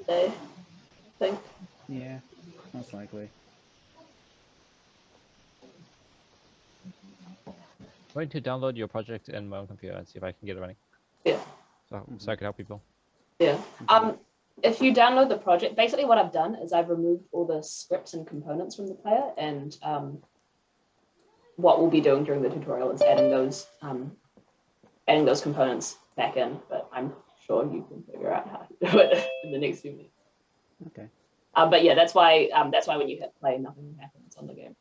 today, I think. Yeah, most likely. I'm going to download your project in my own computer and see if I can get it running. Yeah. So I can help people. Yeah. If you download the project, basically what I've done is I've removed all the scripts and components from the player, and what we'll be doing during the tutorial is adding those components back in. But I'm sure you can figure out how to do it in the next few minutes. Okay. But yeah, that's why when you hit play, nothing happens on the game.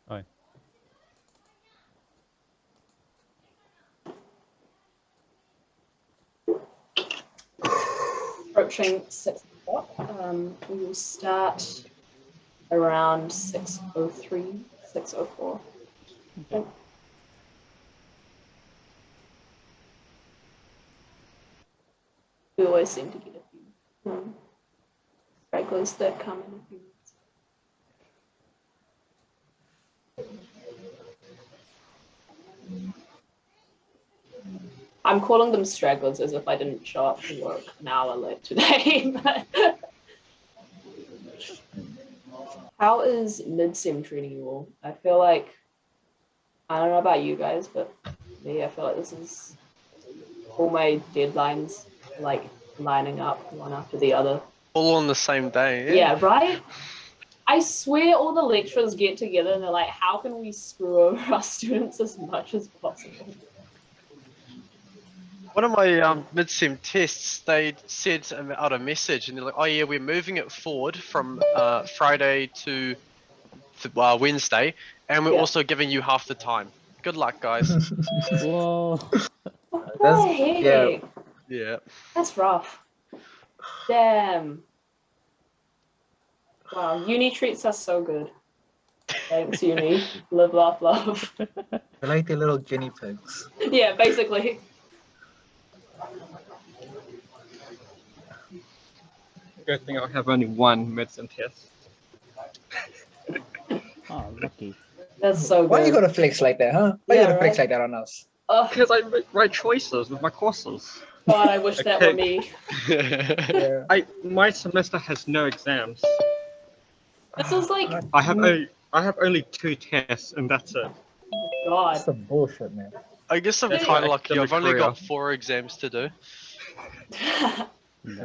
All right. Approaching 6 o'clock. We will start around 6:03, 6:04. Okay. We always seem to get a few stragglers that come in a few minutes. I'm calling them stragglers as if I didn't show up to work an hour late today. How is mid-sem treating you all? I feel like, I don't know about you guys, but me, I feel like this is all my deadlines like lining up one after the other. All on the same day. Yeah, right? I swear all the lecturers get together and they're like, how can we screw over our students as much as possible? One of my mid-sem tests, they sent out a message and they're like, oh yeah, we're moving it forward from Friday to Wednesday, and we're also giving you half the time. Good luck, guys. Whoa. What the heck? Yeah. That's rough. Damn. Wow, uni treats us so good. Thanks, uni. Live, laugh, love. I like the little guinea pigs. Yeah, basically. Good thing I have only one medicine test. Oh, lucky. That's so good. Why you gotta flex like that, huh? Why you gotta flex like that on us? Because I make right choices with my courses. God, I wish that were me. Yeah. My semester has no exams. This is like I have only 2 tests and that's it. God. That's some bullshit, man. I guess I'm That's kind of my lucky. I've academic only career. got 4 exams to do.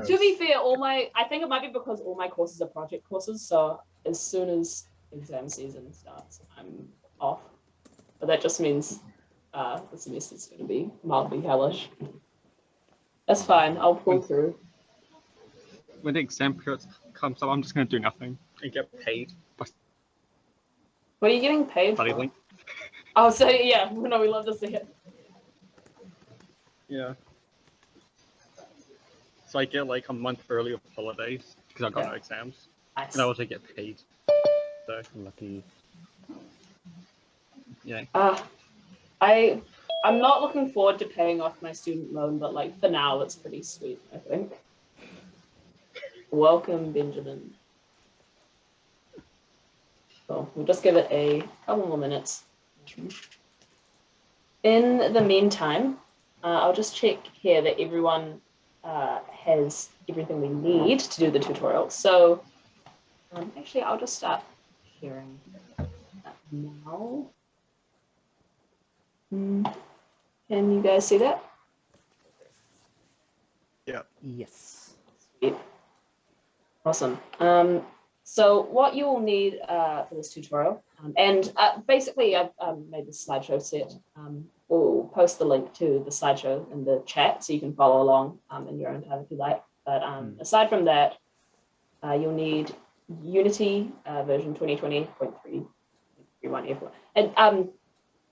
To be fair, I think it might be because all my courses are project courses, so as soon as exam season starts, I'm off. But that just means the semester's going to be mildly hellish. That's fine, I'll pull through. When the exam period comes up, I'm just going to do nothing and get paid by What are you getting paid for? studying. Oh, so yeah, no, we love to see it. Yeah. So I get like a month early of holidays because I've got no exams. Nice. And I also get paid. So Lucky. yeah. I'm not looking forward to paying off my student loan, but like for now, it's pretty sweet, I think. Welcome, Benjamin. So we'll just give it a couple more minutes. In the meantime, I'll just check here that everyone has everything we need to do the tutorial. So actually, I'll just start sharing that now. Can you guys see that? Yeah. Yes. Sweet. Awesome. So what you will need for this tutorial, and basically I've made this slideshow set. We'll post the link to the slideshow in the chat so you can follow along in your own time if you like. But aside from that, you'll need Unity version 2020.3.31F1.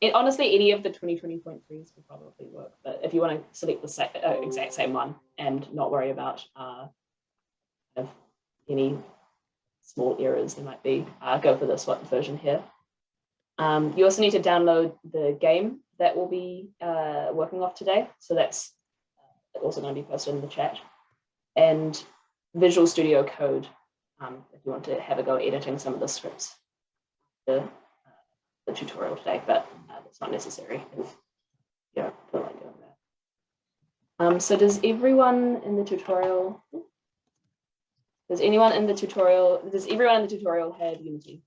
And honestly, any of the 2020.3s will probably work. But if you want to select the exact same one and not worry about any small errors there might be, go for this version here. You also need to download the game that we'll be working off today. So that's also going to be posted in the chat. And Visual Studio Code, if you want to have a go editing some of the scripts. The tutorial today, but it's not necessary if you don't feel like doing that. So does everyone in the tutorial Does everyone in the tutorial have Unity?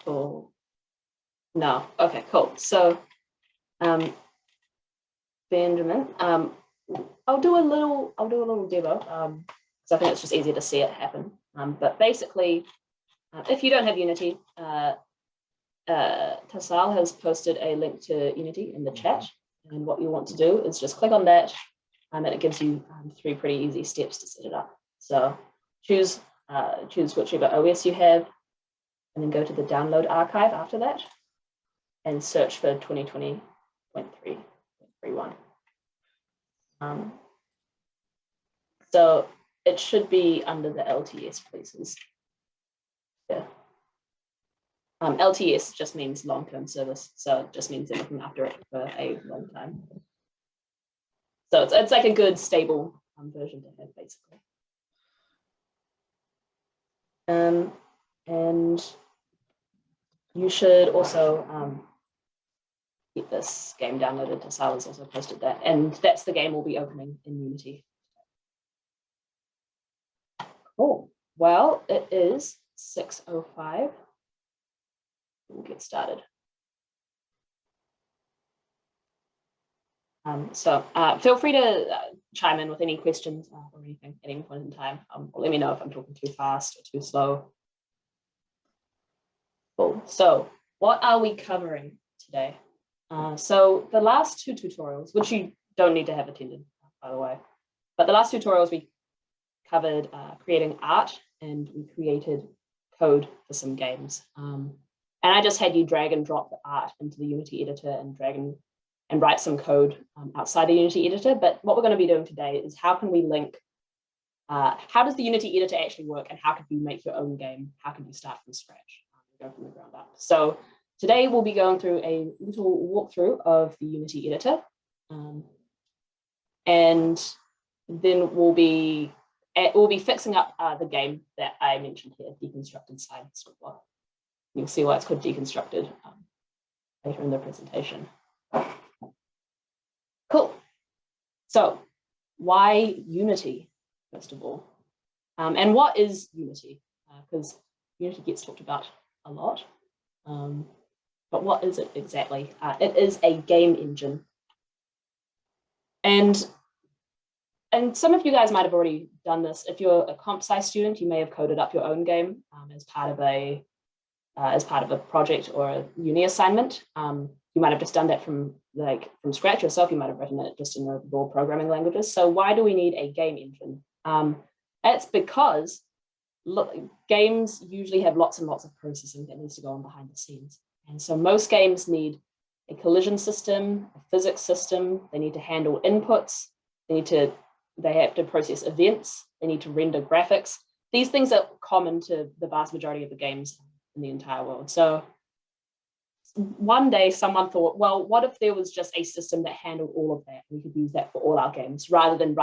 Cool. No. Okay, cool. So Benjamin, I'll do a little demo because I think it's just easier to see it happen. But basically, if you don't have Unity, Tassal has posted a link to Unity in the chat, and what you want to do is just click on that, and it gives you 3 pretty easy steps to set it up. So choose whichever OS you have, and then go to the download archive after that, and search for 2020.3.31. So it should be under the LTS places. Yeah. LTS just means long-term service, so it just means they're looking after it for a long time. So it's like a good stable version to have, basically. And you should also get this game downloaded. Tassal has also posted that, and that's the game we'll be opening in Unity. Cool. Well, it is 6:05. We'll get started. So feel free to chime in with any questions or anything at any point in time. Let me know if I'm talking too fast or too slow. Cool. So what are we covering today? So the last 2 tutorials, which you don't need to have attended, by the way, but the last tutorials we covered creating art, and we created code for some games. And I just had you drag and drop the art into the Unity editor and drag and write some code outside the Unity editor. But what we're going to be doing today is how can we link, how does the Unity editor actually work, and how could you make your own game? How can you start from scratch, go from the ground up? So today we'll be going through a little walkthrough of the Unity editor. And then we'll be fixing up the game that I mentioned here, Deconstructed Science. You'll see why it's called Deconstructed later in the presentation. Cool. So why Unity, first of all? And what is Unity? Because Unity gets talked about a lot. But what is it exactly? It is a game engine. And some of you guys might have already done this. If you're a comp sci student, you may have coded up your own game as part of a project or a uni assignment. You might have just done that from scratch yourself. You might have written it just in the raw programming languages. So why do we need a game engine? It's because games usually have lots and lots of processing that needs to go on behind the scenes. And so most games need a collision system, a physics system. They need to handle inputs. They have to process events. They need to render graphics. These things are common to the vast majority of the games in the entire world. So one day someone thought, well, what if there was just a system that handled all of that? We could use that for all our games rather than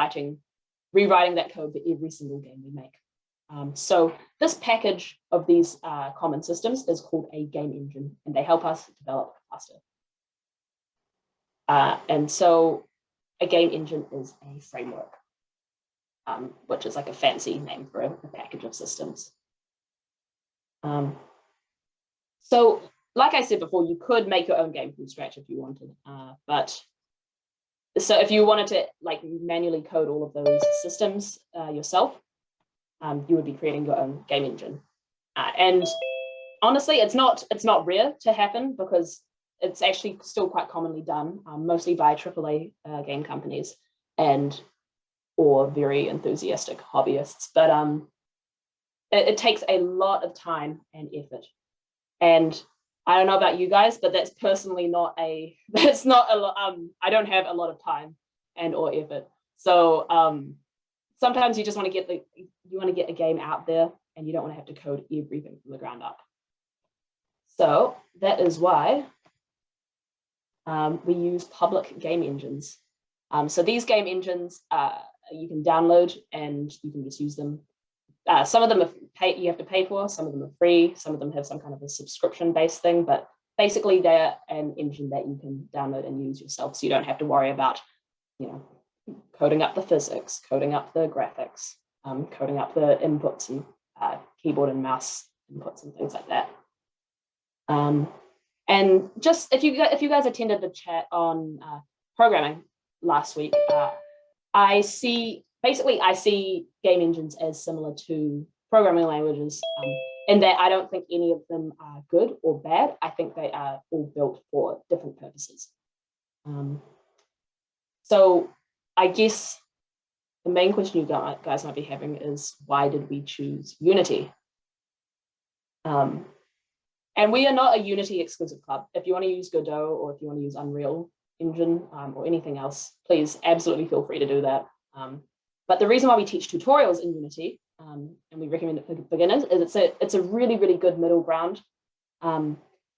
rewriting that code for every single game we make. So this package of these common systems is called a game engine, and they help us develop faster. And so a game engine is a framework, which is like a fancy name for a package of systems. So like I said before, you could make your own game from scratch if you wanted, so if you wanted to manually code all of those systems yourself, you would be creating your own game engine. And honestly, it's not rare to happen because it's actually still quite commonly done, mostly by AAA game companies or very enthusiastic hobbyists. But it takes a lot of time and effort. And I don't know about you guys, but that's personally not a lot. I don't have a lot of time or effort. So sometimes you just want to get a game out there, and you don't want to have to code everything from the ground up. So that is why we use public game engines. So these game engines you can download and you can just use them. Some of them you have to pay for, some of them are free, some of them have some kind of a subscription-based thing, but basically they're an engine that you can download and use yourself, so you don't have to worry about, you know, coding up the physics, coding up the graphics, coding up the inputs and keyboard and mouse inputs and things like that. And just if you guys attended the chat on programming last week, I see game engines as similar to programming languages in that I don't think any of them are good or bad. I think they are all built for different purposes. So I guess the main question you guys might be having is, why did we choose Unity? And we are not a Unity exclusive club. If you want to use Godot or if you want to use Unreal Engine or anything else, please absolutely feel free to do that. But the reason why we teach tutorials in Unity, and we recommend it for beginners, is it's a really, really good middle ground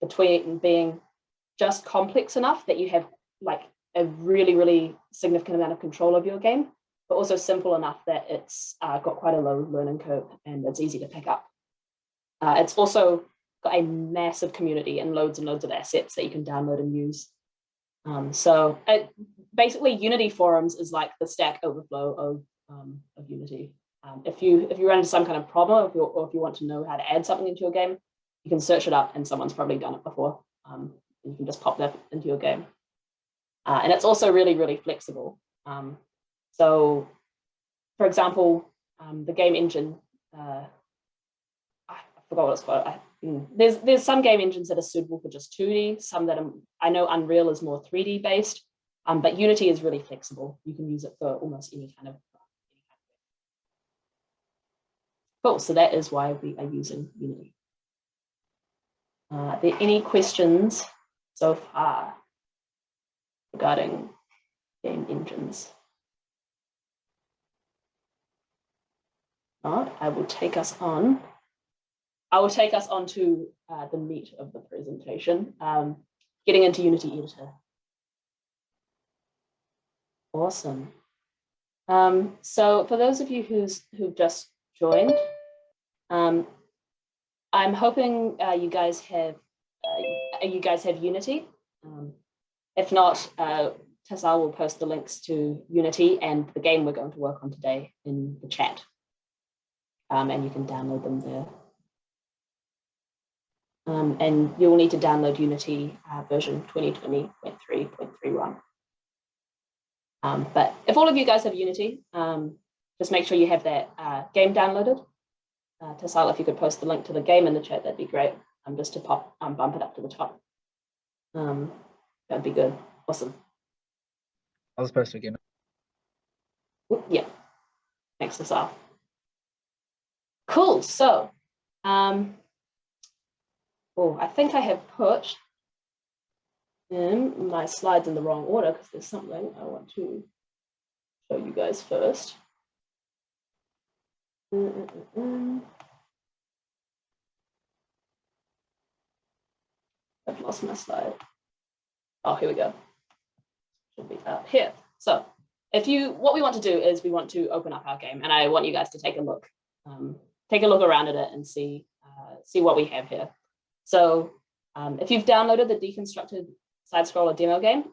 between being just complex enough that you have like a really, really significant amount of control of your game, but also simple enough that it's got quite a low learning curve and it's easy to pick up. It's also got a massive community and loads of assets that you can download and use. So basically Unity forums is like the Stack Overflow of Unity. If you run into some kind of problem, or if you want to know how to add something into your game, you can search it up and someone's probably done it before. You can just pop that into your game. And it's also really, really flexible. So for example, the game engine, I forgot what it's called. There's some game engines that are suitable for just 2D, some that I know Unreal is more 3D based, but Unity is really flexible. You can use it for almost any kind of. Cool, so that is why we are using Unity. Are there any questions so far regarding game engines? Not, I will take us on. I will take us on to the meat of the presentation, getting into Unity Editor. Awesome. So for those of you who've just joined, I'm hoping you guys have Unity. If not, Tassal will post the links to Unity and the game we're going to work on today in the chat, and you can download them there. And you'll need to download Unity version 2020.3.31. But if all of you guys have Unity, just make sure you have that game downloaded. Tassal, if you could post the link to the game in the chat, that'd be great. Just to bump it up to the top. That'd be good. Awesome. I was supposed to again. Yeah. Thanks, Tassal. Cool. So, I think I have put in my slides in the wrong order because there's something I want to show you guys first. I've lost my slide. Oh, here we go. Should be up here. So what we want to do is we want to open up our game, and I want you guys to take a look around at it and see what we have here. So if you've downloaded the deconstructed side scroller demo game,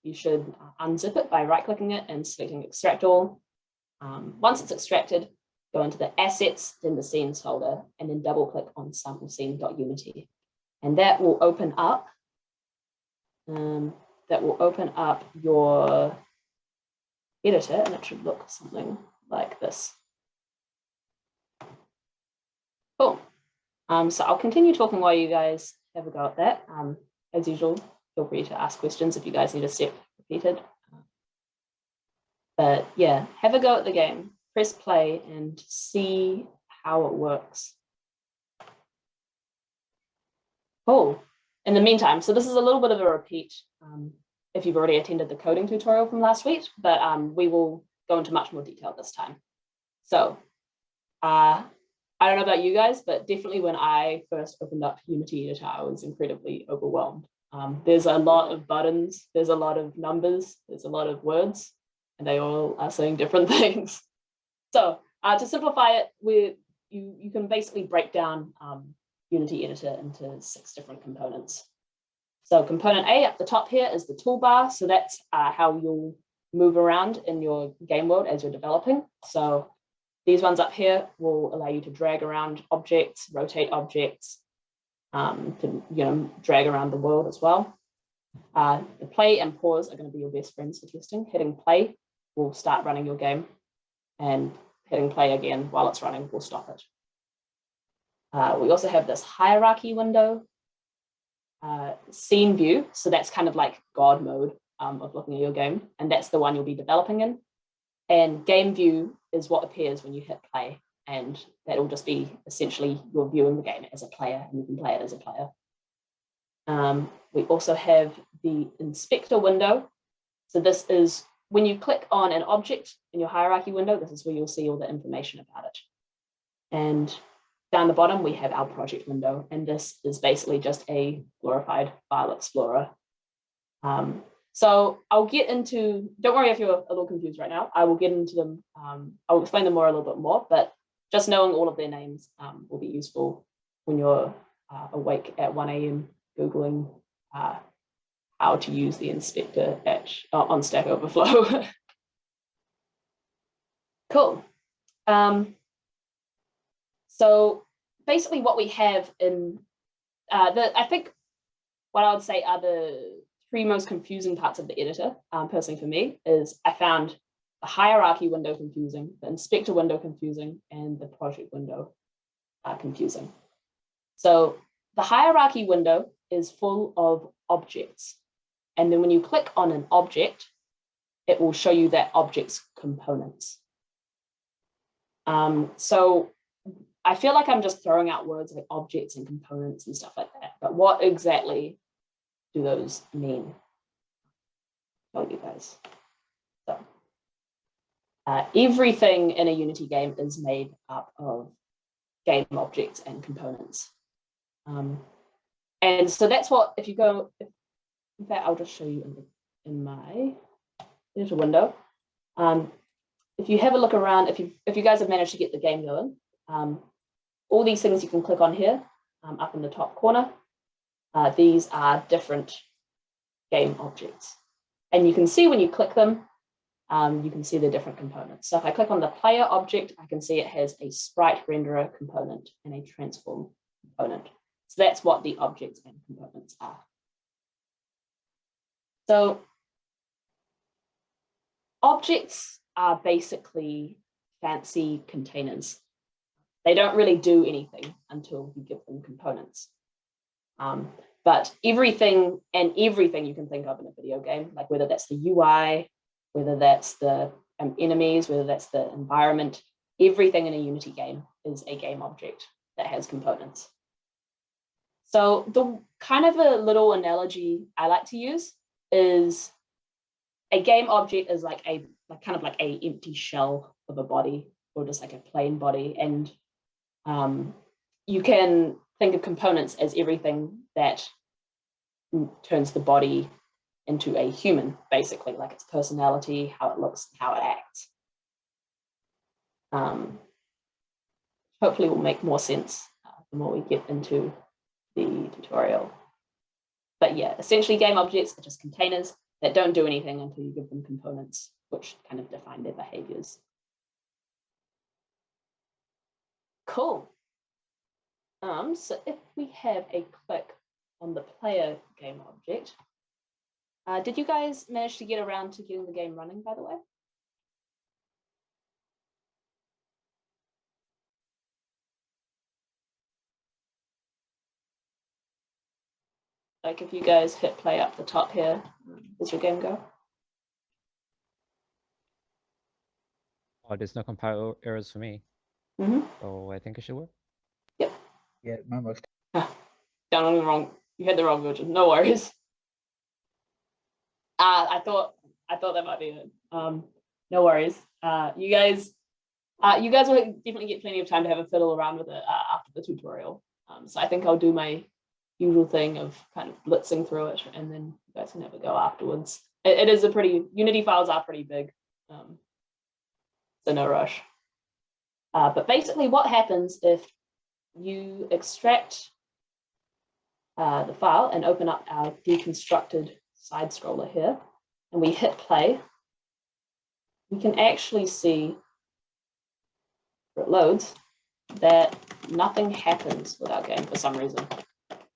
you should unzip it by right-clicking it and selecting extract all. Once it's extracted, go into the assets, then the scenes folder, and then double-click on sample scene.unity. And that will open up your editor, and it should look something like this. Cool. So I'll continue talking while you guys have a go at that. As usual, feel free to ask questions if you guys need a step repeated. But yeah, have a go at the game, press play and see how it works. Cool. In the meantime, so this is a little bit of a repeat if you've already attended the coding tutorial from last week, but we will go into much more detail this time. So I don't know about you guys, but definitely when I first opened up Unity Editor, I was incredibly overwhelmed. There's a lot of buttons, there's a lot of numbers, there's a lot of words, and they all are saying different things. So to simplify it, you can basically break down Unity Editor into 6 different components. So component A up the top here is the toolbar. So that's how you'll move around in your game world as you're developing. So these ones up here will allow you to drag around objects, rotate objects, to drag around the world as well. The play and pause are going to be your best friends for testing. Hitting play will start running your game, and hitting play again while it's running will stop it. We also have this hierarchy window, scene view. So that's kind of like God mode of looking at your game, and that's the one you'll be developing in. And game view is what appears when you hit play, and that'll just be essentially you're viewing the game as a player, and you can play it as a player. We also have the inspector window. So this is when you click on an object in your hierarchy window, this is where you'll see all the information about it. And down the bottom, we have our project window, and this is basically just a glorified file explorer. So I'll get into, don't worry if you're a little confused right now, I will get into them, I'll explain them more a little bit more, but just knowing all of their names will be useful when you're awake at 1 a.m. Googling how to use the inspector on Stack Overflow. Cool. So basically what we have in, I think what I would say are the 3 most confusing parts of the editor, personally for me, is I found the hierarchy window confusing, the inspector window confusing, and the project window confusing. So the hierarchy window is full of objects. And then when you click on an object, it will show you that object's components. So I feel like I'm just throwing out words like objects and components and stuff like that, but what exactly do those mean? I'll tell you guys. So everything in a Unity game is made up of game objects and components. And so that's what, if you go, in fact, I'll just show you in my editor window. If you have a look around, if you guys have managed to get the game going, all these things you can click on here up in the top corner. These are different game objects. And you can see when you click them, you can see the different components. So if I click on the player object, I can see it has a sprite renderer component and a transform component. So that's what the objects and components are. So objects are basically fancy containers. They don't really do anything until you give them components. But everything you can think of in a video game, like whether that's the UI, whether that's the enemies, whether that's the environment, everything in a Unity game is a game object that has components. So the kind of a little analogy I like to use is a game object is like kind of like a empty shell of a body, or just like a plain body. And you can think of components as everything that turns the body into a human, basically, like its personality, how it looks, how it acts. Hopefully will make more sense the more we get into the tutorial. But yeah, essentially game objects are just containers that don't do anything until you give them components, which kind of define their behaviors. Cool. So if we have a click on the player game object, did you guys manage to get around to getting the game running, by the way? Like if you guys hit play up the top here, does your game go? Oh, there's no compile errors for me. Mm-hmm. So I think it should work. Yep. Yeah, mine works. Down on the wrong. You had the wrong version. No worries. I thought that might be it. No worries. You guys will definitely get plenty of time to have a fiddle around with it after the tutorial. So I think I'll do my usual thing of kind of blitzing through it, and then you guys can have a go afterwards. It is a pretty, Unity files are pretty big, so no rush. But basically what happens if you extract the file and open up our deconstructed side scroller here, and we hit play, we can actually see, where it loads, that nothing happens with our game for some reason.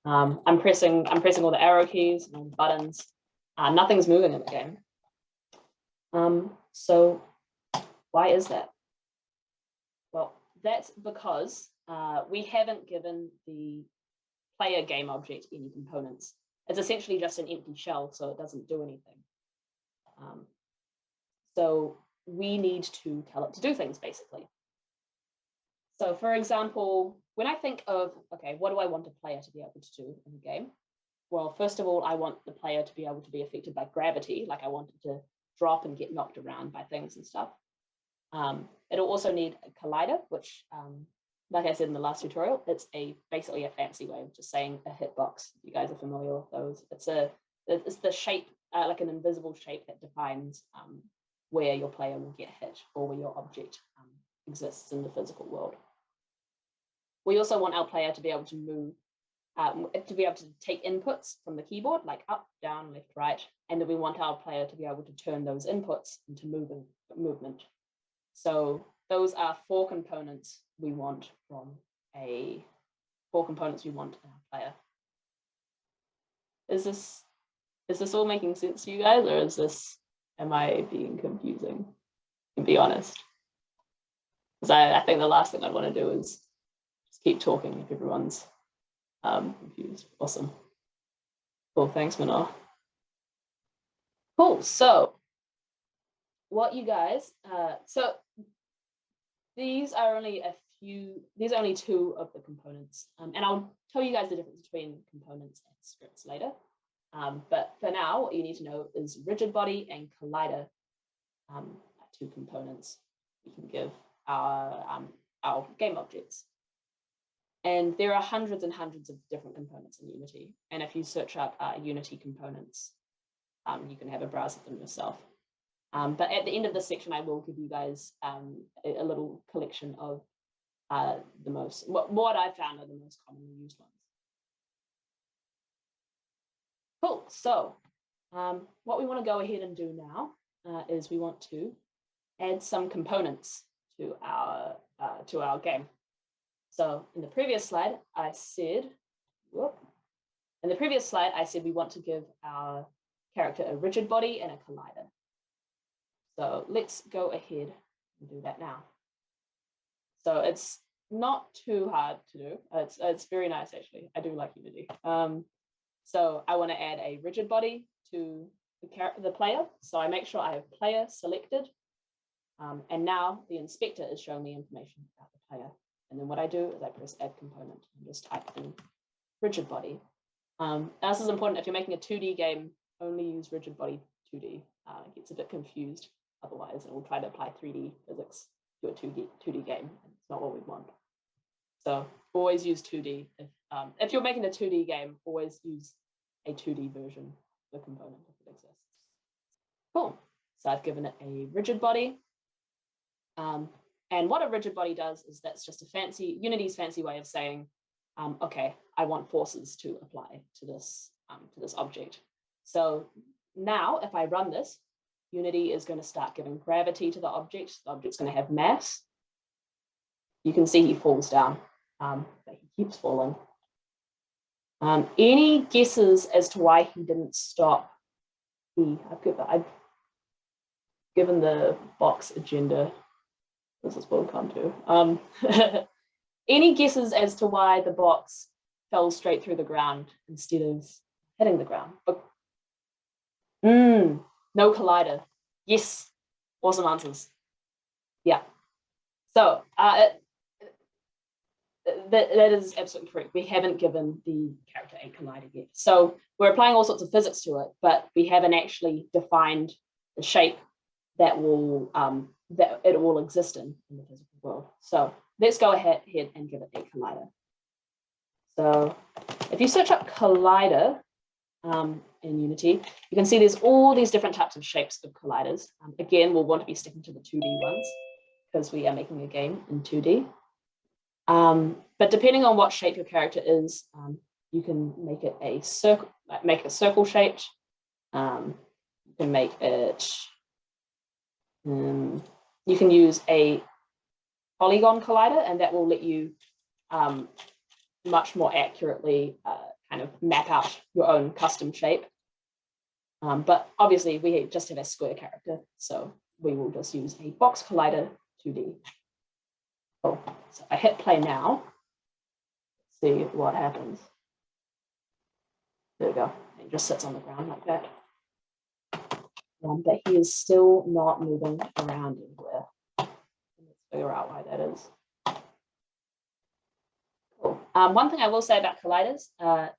I'm pressing all the arrow keys and all the buttons. Nothing's moving in the game. So why is that? Well, that's because we haven't given the player game object any components. It's essentially just an empty shell, so it doesn't do anything. So we need to tell it to do things, basically. So for example, when I think of, okay, what do I want a player to be able to do in the game? Well, first of all, I want the player to be able to be affected by gravity, like I want it to drop and get knocked around by things and stuff. It'll also need a collider, which, like I said in the last tutorial, it's basically a fancy way of just saying a hitbox. You guys are familiar with those. It's the shape, like an invisible shape that defines where your player will get hit or where your object exists in the physical world. We also want our player to be able to move, to be able to take inputs from the keyboard, like up, down, left, right, and then we want our player to be able to turn those inputs into movement. So those are four components we want in our player. Is this all making sense to you guys, or am I being confusing? To be honest. Because I think the last thing I'd want to do is just keep talking if everyone's confused. Awesome. Cool, thanks, Manor. Cool, so what you guys, so these are only two of the components, and I'll tell you guys the difference between components and scripts later. But for now, what you need to know is rigid body and collider are two components we can give our game objects. And there are hundreds and hundreds of different components in Unity. And if you search up Unity components, you can have a browse of them yourself. But at the end of this section, I will give you guys a little collection of what I found are the most commonly used ones. Cool, so what we want to go ahead and do now is we want to add some components to our game. So in the previous slide, I said we want to give our character a rigid body and a collider. So let's go ahead and do that now. So it's not too hard to do. It's very nice, actually. I do like Unity. So I want to add a rigid body to the player. So I make sure I have player selected. And now the inspector is showing me information about the player. And then what I do is I press add component and just type in rigid body. This is important. If you're making a 2D game, only use rigid body 2D. It gets a bit confused otherwise, and we'll try to apply 3D physics to a 2D game. It's not what we want. So always use 2D. If you're making a 2D game, always use a 2D version of the component if it exists. Cool. So I've given it a rigid body. And what a rigid body does is that's just Unity's fancy way of saying, okay, I want forces to apply to this object. So now if I run this, Unity is going to start giving gravity to the object. The object's going to have mass. You can see he falls down, but he keeps falling. Any guesses as to why he didn't stop? I've given the box agenda. This is what we can't do. Any guesses as to why the box fell straight through the ground instead of hitting the ground? No collider. Yes, awesome answers. Yeah. So that is absolutely correct. We haven't given the character a collider yet. So we're applying all sorts of physics to it, but we haven't actually defined the shape that it will exist in the physical world. So let's go ahead and give it a collider. So if you search up collider in Unity, you can see there's all these different types of shapes of colliders. Again, we'll want to be sticking to the 2D ones because we are making a game in 2D. But depending on what shape your character is, you can make it a circle, make it circle shaped. You can make it. You can use a polygon collider, and that will let you much more accurately kind of map out your own custom shape. But obviously we just have a square character, so we will just use a box collider 2D. Cool. So I hit play now. Let's see what happens. There we go. He just sits on the ground like that. But he is still not moving around anywhere. Let's figure out why that is. Cool. One thing I will say about colliders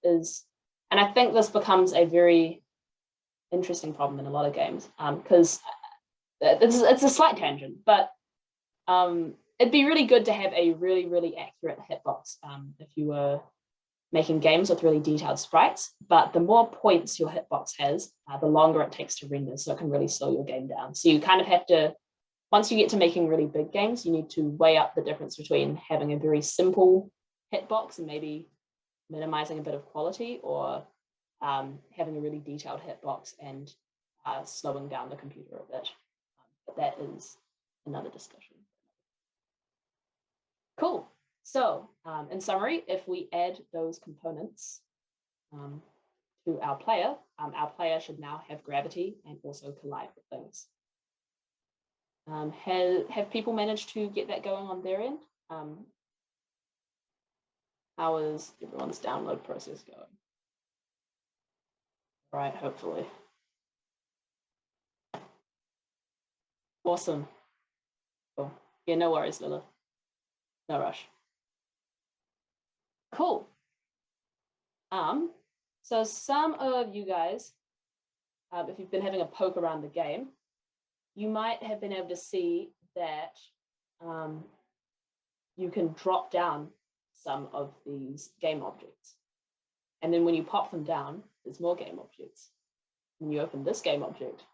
is, and I think this becomes a very interesting problem in a lot of games, because it's a slight tangent, but it'd be really good to have a really, really accurate hitbox if you were making games with really detailed sprites. But the more points your hitbox has, the longer it takes to render, so it can really slow your game down. So you kind of have to, once you get to making really big games, you need to weigh up the difference between having a very simple hitbox and maybe minimizing a bit of quality, or having a really detailed hitbox and slowing down the computer a bit. But that is another discussion. Cool. So in summary, if we add those components to our player should now have gravity and also collide with things. Have people managed to get that going on their end? How is everyone's download process going? Right, hopefully. Awesome. Cool. Yeah, no worries, Lila. No rush. Cool. So some of you guys, if you've been having a poke around the game, you might have been able to see that you can drop down some of these game objects. And then when you pop them down, there's more game objects. When you open this game object,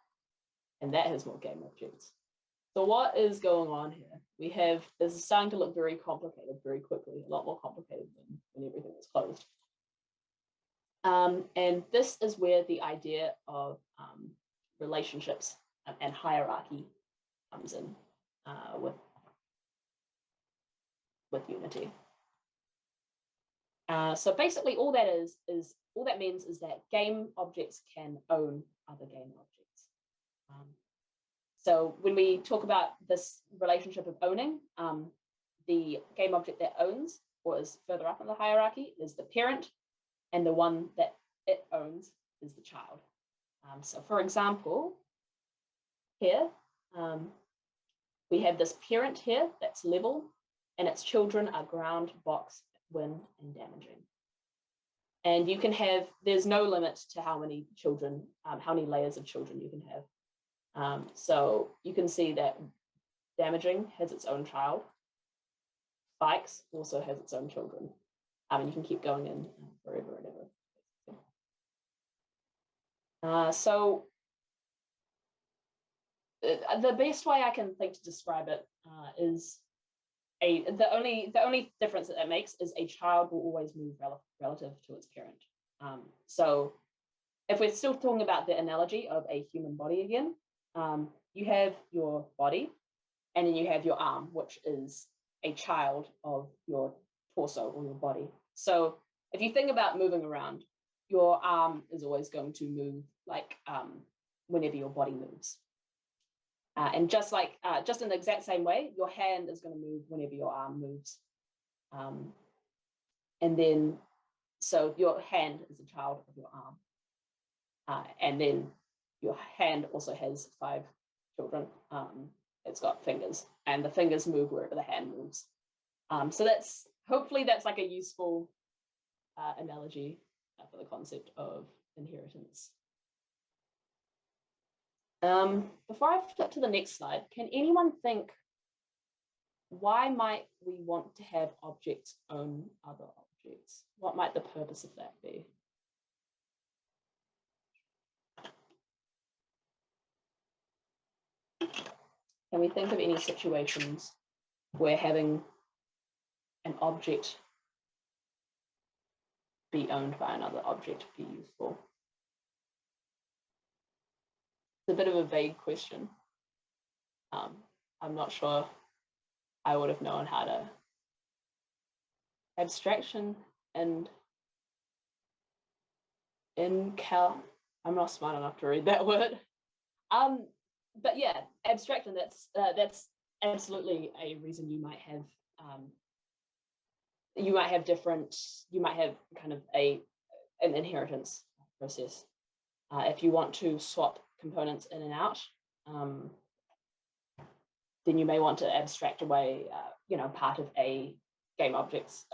and that has more game objects. So what is going on here? This is starting to look very complicated very quickly, a lot more complicated than when everything was closed. And this is where the idea of relationships and hierarchy comes in with Unity. So basically all that means is that game objects can own other game objects. So when we talk about this relationship of owning, the game object that owns or is further up in the hierarchy is the parent, and the one that it owns is the child. So for example, here, we have this parent here that's level, and its children are ground, box, wind, and damaging. And you can have, there's no limit to how many children, how many layers of children you can have. So you can see that damaging has its own child. Spikes also has its own children. And you can keep going in forever and ever. So the best way I can think to describe it is the only difference that makes is a child will always move relative to its parent. So if we're still talking about the analogy of a human body again, you have your body, and then you have your arm, which is a child of your torso or your body. So if you think about moving around, your arm is always going to move like whenever your body moves. And just in the exact same way, your hand is going to move whenever your arm moves. And then, so your hand is a child of your arm. And then your hand also has 5 children. It's got fingers, and the fingers move wherever the hand moves. So hopefully that's like a useful analogy for the concept of inheritance. Before I flip to the next slide, can anyone think, why might we want to have objects own other objects? What might the purpose of that be? Can we think of any situations where having an object be owned by another object be useful? It's a bit of a vague question. I'm not sure I would have known how to abstraction and in Cal. I'm not smart enough to read that word. But yeah, abstraction. That's absolutely a reason you might have different. You might have kind of an inheritance process. If you want to swap components in and out, then you may want to abstract away, part of a game object's.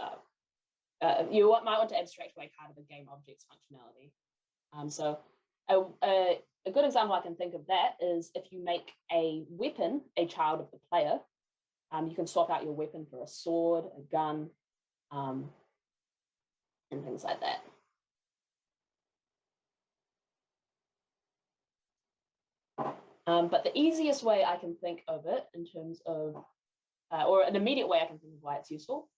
You might want to abstract away part of a game object's functionality. So a good example I can think of that is if you make a weapon a child of the player, you can swap out your weapon for a sword, a gun, and things like that. But the easiest way I can think of it in terms of, or an immediate way I can think of why it's useful,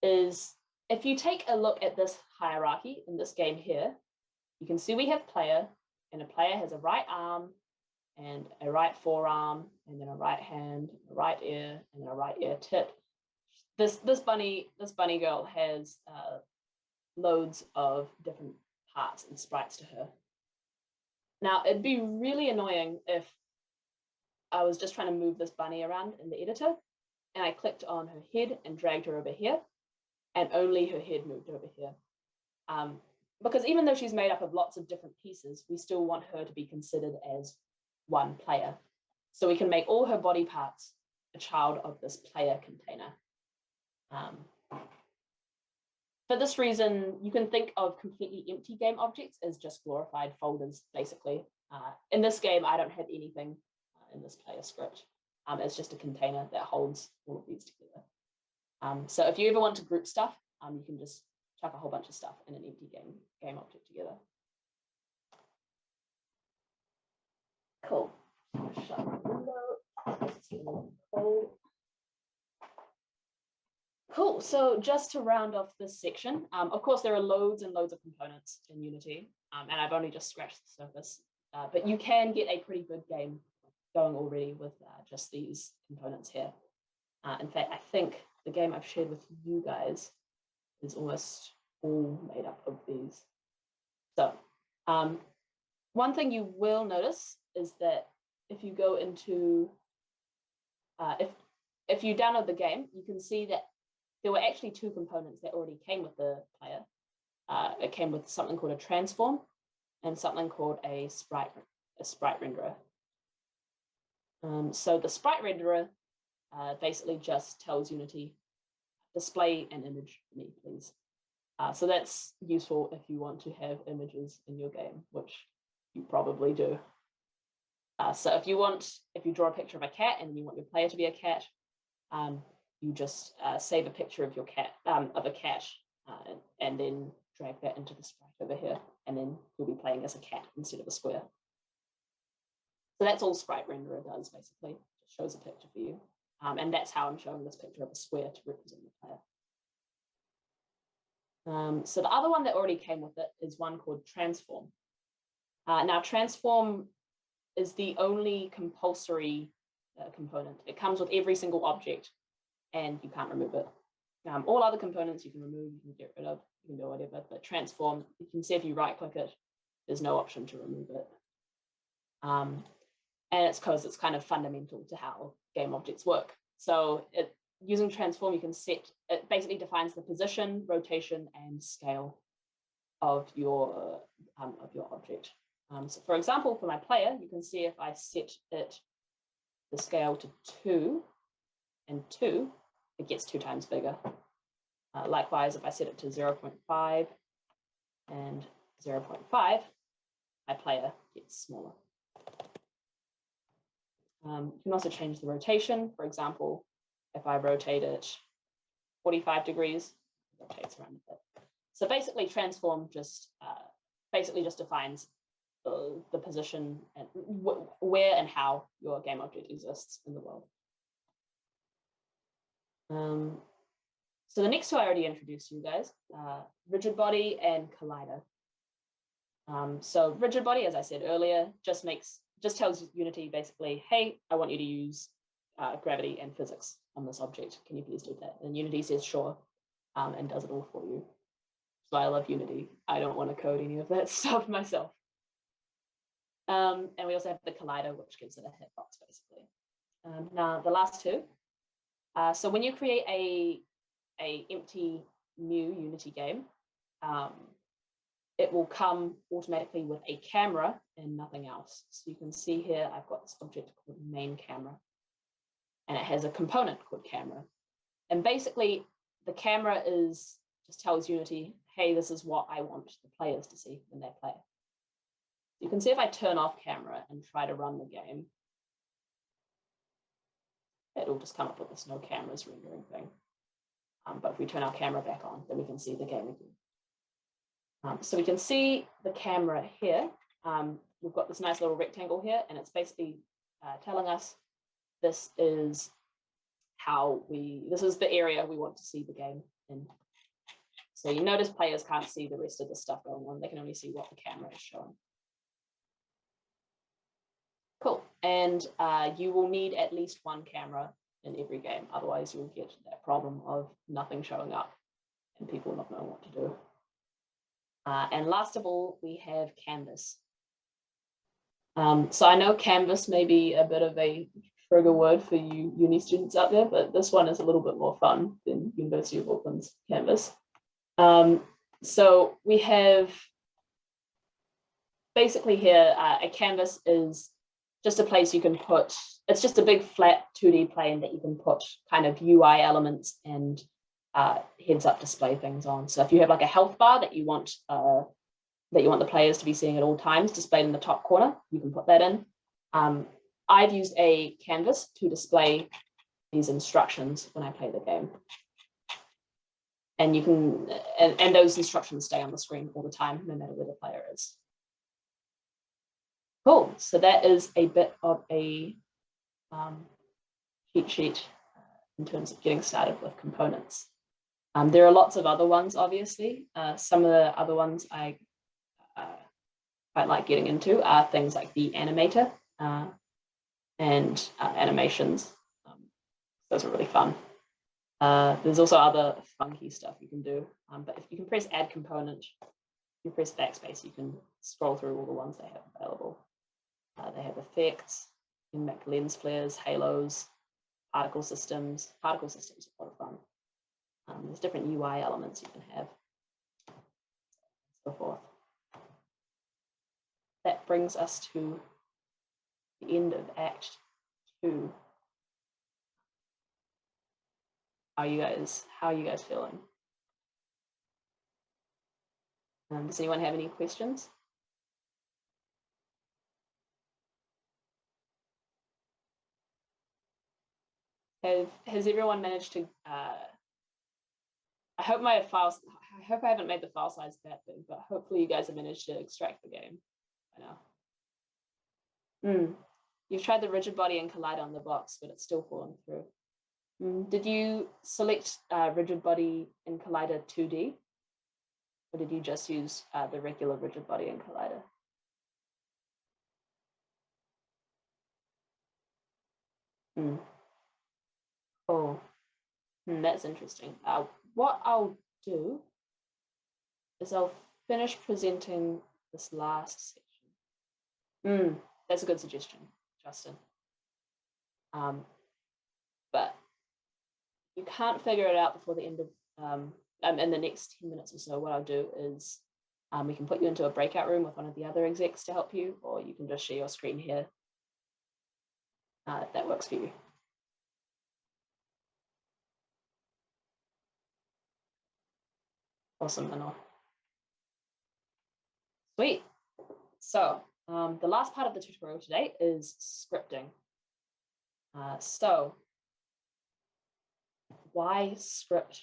is if you take a look at this hierarchy in this game here, you can see we have player, and a player has a right arm and a right forearm, and then a right hand, a right ear, and a right ear tip. This bunny girl has loads of different parts and sprites to her. Now, it'd be really annoying if I was just trying to move this bunny around in the editor, and I clicked on her head and dragged her over here, and only her head moved over here. Because even though she's made up of lots of different pieces, we still want her to be considered as one player. So we can make all her body parts a child of this player container. For this reason, you can think of completely empty game objects as just glorified folders, basically. In this game, I don't have anything in this player script. It's just a container that holds all of these together. So if you ever want to group stuff, you can just chuck a whole bunch of stuff in an empty game object together. Cool. Shut the window. It's getting cold. Cool. So just to round off this section, of course, there are loads and loads of components in Unity, and I've only just scratched the surface, but you can get a pretty good game going already with just these components here. In fact, I think the game I've shared with you guys is almost all made up of these. So one thing you will notice is that if you go into, if you download the game, you can see that there were actually two components that already came with the player. It came with something called a transform and something called a sprite renderer. So the sprite renderer basically just tells Unity, display an image for me, please. So that's useful if you want to have images in your game, which you probably do. So if you draw a picture of a cat and you want your player to be a cat, you just save a picture of your cat, of a cat, and then drag that into the sprite over here, and then you'll be playing as a cat instead of a square. So that's all sprite renderer does, basically. It just shows a picture for you. And that's how I'm showing this picture of a square to represent the player. So the other one that already came with it is one called transform. Now, transform is the only compulsory component. It comes with every single object, and you can't remove it. All other components you can remove, you can get rid of, you can do whatever, but transform, you can see if you right click it, there's no option to remove it. And it's because it's kind of fundamental to how game objects work. So using transform, you can set, it basically defines the position, rotation, and scale of your object. So for example, for my player, you can see if I set it the scale to 2 and 2, it gets 2 times bigger. Likewise, if I set it to 0.5 and 0.5, my player gets smaller. You can also change the rotation. For example, if I rotate it 45 degrees, it rotates around a bit. So basically, transform just defines the position and where and how your game object exists in the world. So the next two I already introduced you guys, rigid body and collider. So rigid body, as I said earlier, just tells Unity basically, hey, I want you to use gravity and physics on this object. Can you please do that? And Unity says sure, and does it all for you. So I love Unity. I don't want to code any of that stuff myself. And we also have the collider, which gives it a hitbox basically. Now the last two. So when you create a empty new Unity game, it will come automatically with a camera and nothing else. So you can see here, I've got this object called main camera, and it has a component called camera. And basically the camera just tells Unity, hey, this is what I want the players to see when they play. You can see if I turn off camera and try to run the game, it'll just come up with this no cameras rendering thing. But if we turn our camera back on, then we can see the game again. So we can see the camera here. We've got this nice little rectangle here, and it's basically telling us this is the area we want to see the game in. So you notice players can't see the rest of the stuff going on. They can only see what the camera is showing. Cool. And you will need at least one camera in every game. Otherwise, you'll get that problem of nothing showing up and people not knowing what to do. And last of all, we have canvas. So I know canvas may be a bit of a trigger word for you uni students out there, but this one is a little bit more fun than University of Auckland's canvas. So we have basically here, a canvas is just a place you can put, it's just a big flat 2D plane that you can put kind of UI elements and heads up display things on. So if you have like a health bar that you want the players to be seeing at all times displayed in the top corner, you can put that in. I've used a canvas to display these instructions when I play the game. And you can, and those instructions stay on the screen all the time, no matter where the player is. Cool, so that is a bit of a cheat sheet in terms of getting started with components. There are lots of other ones, obviously. Some of the other ones I quite like getting into are things like the animator and animations. Those are really fun. There's also other funky stuff you can do, but if you can press add component, if you press backspace, you can scroll through all the ones they have available. They have effects, you can make lens flares, halos, particle systems. Particle systems are a lot of fun. There's different UI elements you can have, so forth. That brings us to the end of Act 2. How are you guys feeling? Does anyone have any questions? Has everyone managed to? I hope I haven't made the file size that big, but hopefully you guys have managed to extract the game by now. You've tried the rigid body and collider on the box, but it's still falling through. Did you select rigid body and collider 2D? Or did you just use the regular rigid body and collider? Oh, that's interesting. What I'll do is I'll finish presenting this last section. That's a good suggestion, Justin. But you can't figure it out before the end of, in the next 10 minutes or so. What I'll do is we can put you into a breakout room with one of the other execs to help you, or you can just share your screen here. If that works for you. Awesome, Manor. Sweet. So the last part of the tutorial today is scripting. So why script?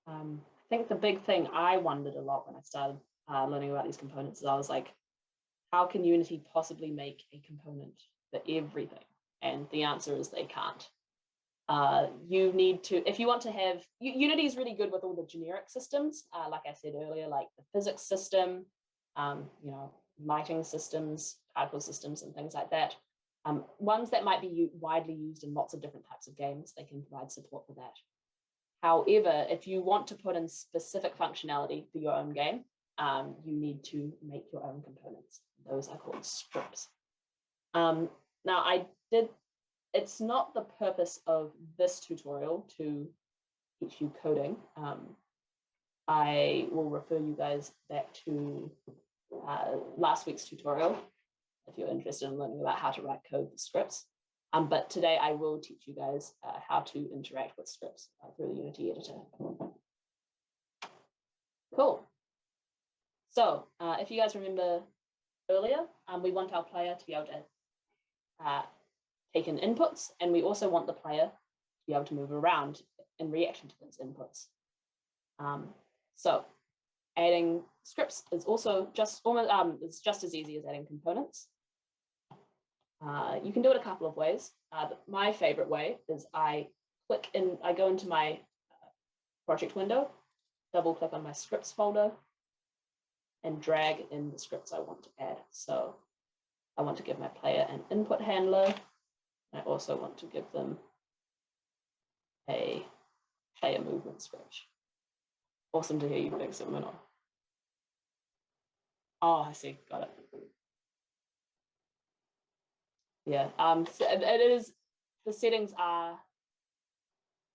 I think the big thing I wondered a lot when I started learning about these components is I was like, how can Unity possibly make a component for everything? And the answer is they can't. You need to, if you want to have, Unity is really good with all the generic systems, like I said earlier, like the physics system, lighting systems, particle systems, and things like that. Ones that might be widely used in lots of different types of games, they can provide support for that. However, if you want to put in specific functionality for your own game, you need to make your own components. Those are called scripts. Now, it's not the purpose of this tutorial to teach you coding. I will refer you guys back to last week's tutorial if you're interested in learning about how to write code for scripts. But today I will teach you guys how to interact with scripts through the Unity editor. Cool. So if you guys remember earlier, we want our player to be able to take in inputs, and we also want the player to be able to move around in reaction to those inputs. So adding scripts is also it's just as easy as adding components. You can do it a couple of ways. My favorite way is I go into my project window, double click on my scripts folder, and drag in the scripts I want to add. So I want to give my player an input handler. I also want to give them a player movement script. Awesome to hear you fix it, Minor. Oh, I see, got it. Yeah, so it is, the settings are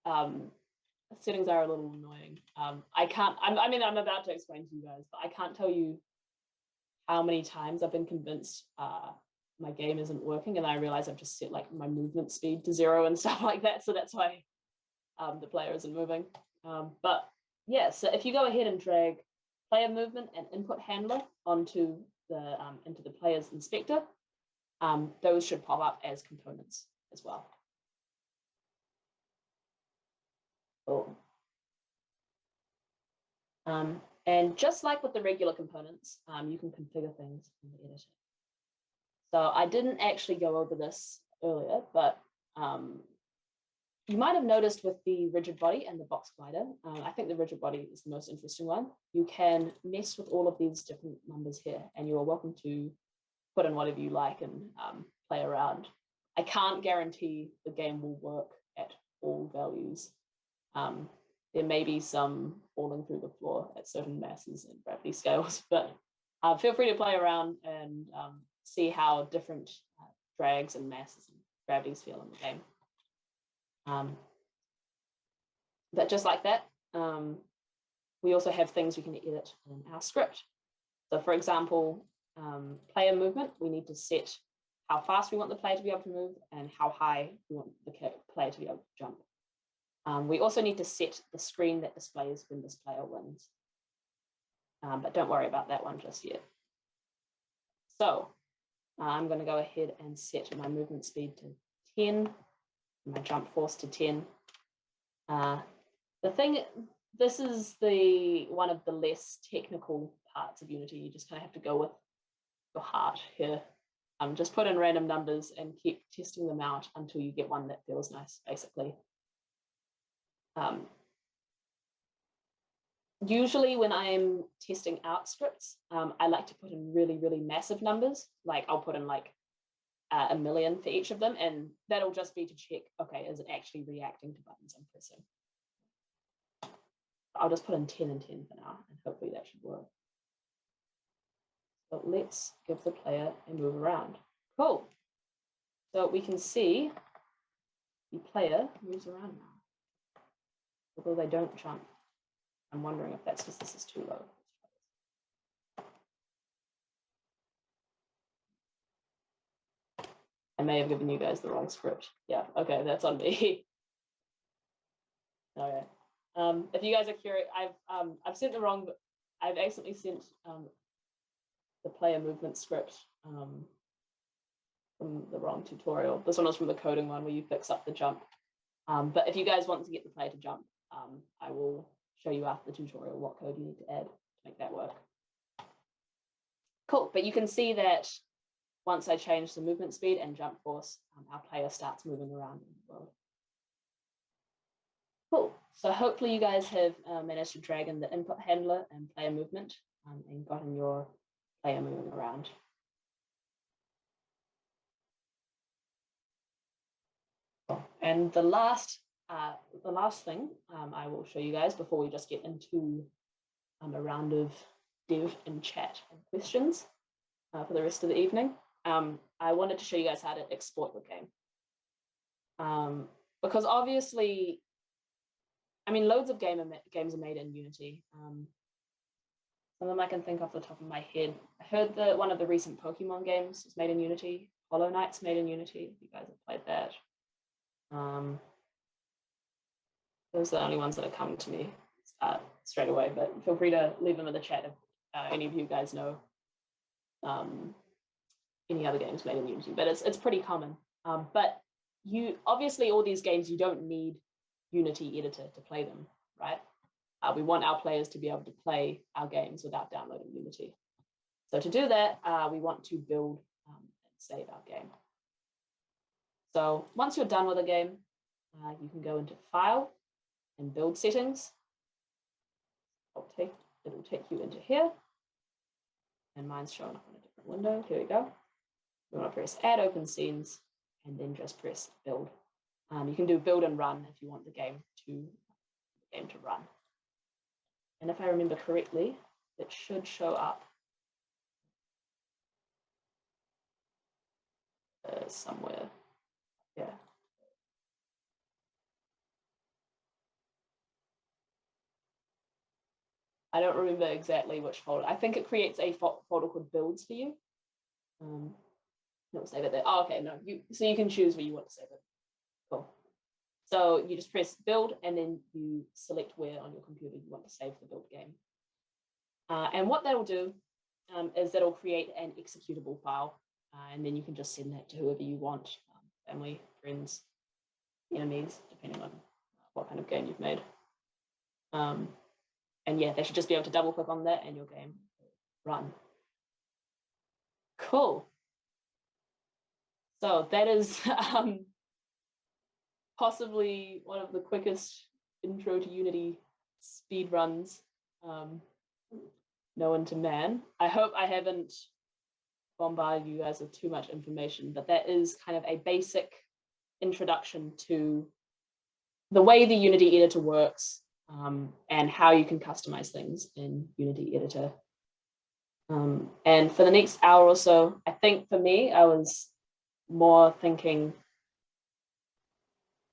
a little annoying. I'm about to explain to you guys, but I can't tell you how many times I've been convinced my game isn't working, and I realize I've just set like my movement speed to 0 and stuff like that, so that's why the player isn't moving. But yeah, so if you go ahead and drag player movement and input handler onto the into the player's inspector, those should pop up as components as well. Cool. And just like with the regular components, you can configure things in the editor. So I didn't actually go over this earlier, but you might have noticed with the rigid body and the box glider, I think the rigid body is the most interesting one. You can mess with all of these different numbers here, and you are welcome to put in whatever you like and play around. I can't guarantee the game will work at all values. There may be some falling through the floor at certain masses and gravity scales, but feel free to play around and see how different drags and masses and gravities feel in the game. But just like that, we also have things we can edit in our script. So for example, player movement, we need to set how fast we want the player to be able to move and how high we want the player to be able to jump. We also need to set the screen that displays when this player wins. But don't worry about that one just yet. So I'm going to go ahead and set my movement speed to 10, my jump force to 10. This is one of the less technical parts of Unity. You just kind of have to go with your heart here. Just put in random numbers and keep testing them out until you get one that feels nice, basically. Usually when I'm testing out scripts, I like to put in really, really massive numbers. Like I'll put in like 1 million for each of them, and that'll just be to check, okay, is it actually reacting to buttons I'm pressing? I'll just put in 10 and 10 for now, and hopefully that should work. So let's give the player a move around. Cool. So we can see the player moves around now, although they don't jump. I'm wondering if that's because this is too low. I may have given you guys the wrong script. Yeah, okay, that's on me. All right. If you guys are curious, I've sent the wrong, I've accidentally sent the player movement script from the wrong tutorial. This one was from the coding one where you fix up the jump. But if you guys want to get the player to jump, I will show you after the tutorial what code you need to add to make that work. Cool, but you can see that once I change the movement speed and jump force, our player starts moving around in the world. Cool. So hopefully you guys have managed to drag in the input handler and player movement and gotten your player moving around. And the last thing I will show you guys before we just get into a round of dev and chat and questions for the rest of the evening. I wanted to show you guys how to export your game. Because obviously, I mean, loads of games are made in Unity. Some of them I can think off the top of my head. I heard that one of the recent Pokemon games is made in Unity. Hollow Knight's made in Unity. You guys have played that. Those are the only ones that are coming to me straight away, but feel free to leave them in the chat if any of you guys know any other games made in Unity, but it's pretty common. But you obviously, all these games, you don't need Unity editor to play them, right? We want our players to be able to play our games without downloading Unity. So to do that, we want to build and save our game. So once you're done with a game, you can go into File and Build Settings. It'll take you into here. And mine's showing up on a different window. Here we go. You want to press Add Open Scenes and then just press Build. You can do Build and Run if you want the game to run. And if I remember correctly, it should show up somewhere. Yeah. I don't remember exactly which folder. I think it creates a folder called Builds for you. No, save it there. Oh, okay, no. So you can choose where you want to save it. Cool. So you just press Build and then you select where on your computer you want to save the build game. And what that'll do is that'll create an executable file, and then you can just send that to whoever you want, family, friends, enemies, depending on what kind of game you've made. And yeah, they should just be able to double click on that and your game will run. Cool. So that is possibly one of the quickest intro to Unity speed runs known to man. I hope I haven't bombarded you guys with too much information, but that is kind of a basic introduction to the way the Unity editor works and how you can customize things in Unity editor. And for the next hour or so, I think for me, I was more thinking,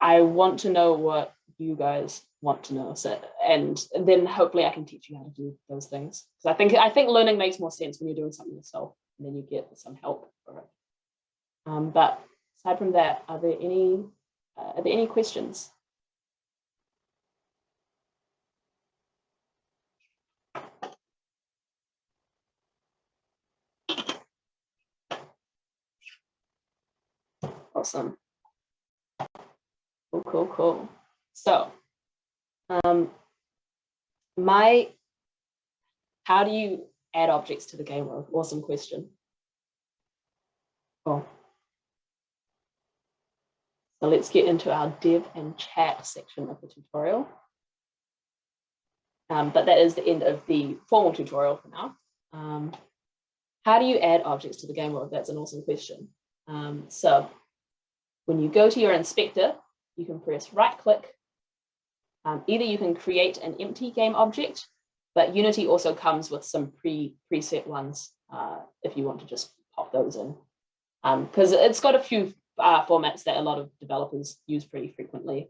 I want to know what you guys want to know. So, and then hopefully I can teach you how to do those things. Because I think learning makes more sense when you're doing something yourself, and then you get some help for it. But aside from that, are there any questions? Awesome. Cool. So, how do you add objects to the game world? Awesome question. Cool. So let's get into our dev and chat section of the tutorial. But that is the end of the formal tutorial for now. How do you add objects to the game world? That's an awesome question. So when you go to your inspector, you can press right click. Either you can create an empty game object, but Unity also comes with some preset ones if you want to just pop those in. Because it's got a few formats that a lot of developers use pretty frequently.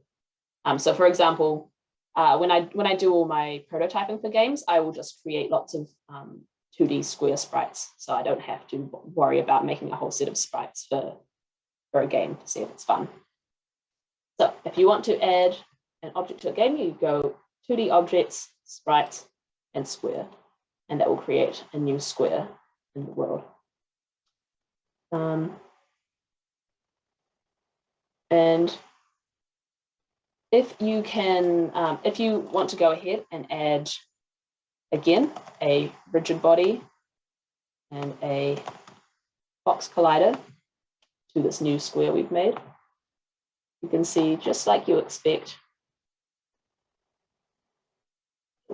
So for example, when I do all my prototyping for games, I will just create lots of 2D square sprites. So I don't have to worry about making a whole set of sprites for a game to see if it's fun. So if you want to add an object to a game, you go 2D objects, sprites, and square, and that will create a new square in the world. And if you want to go ahead and add, again, a rigid body and a box collider to this new square we've made, you can see, just like you expect,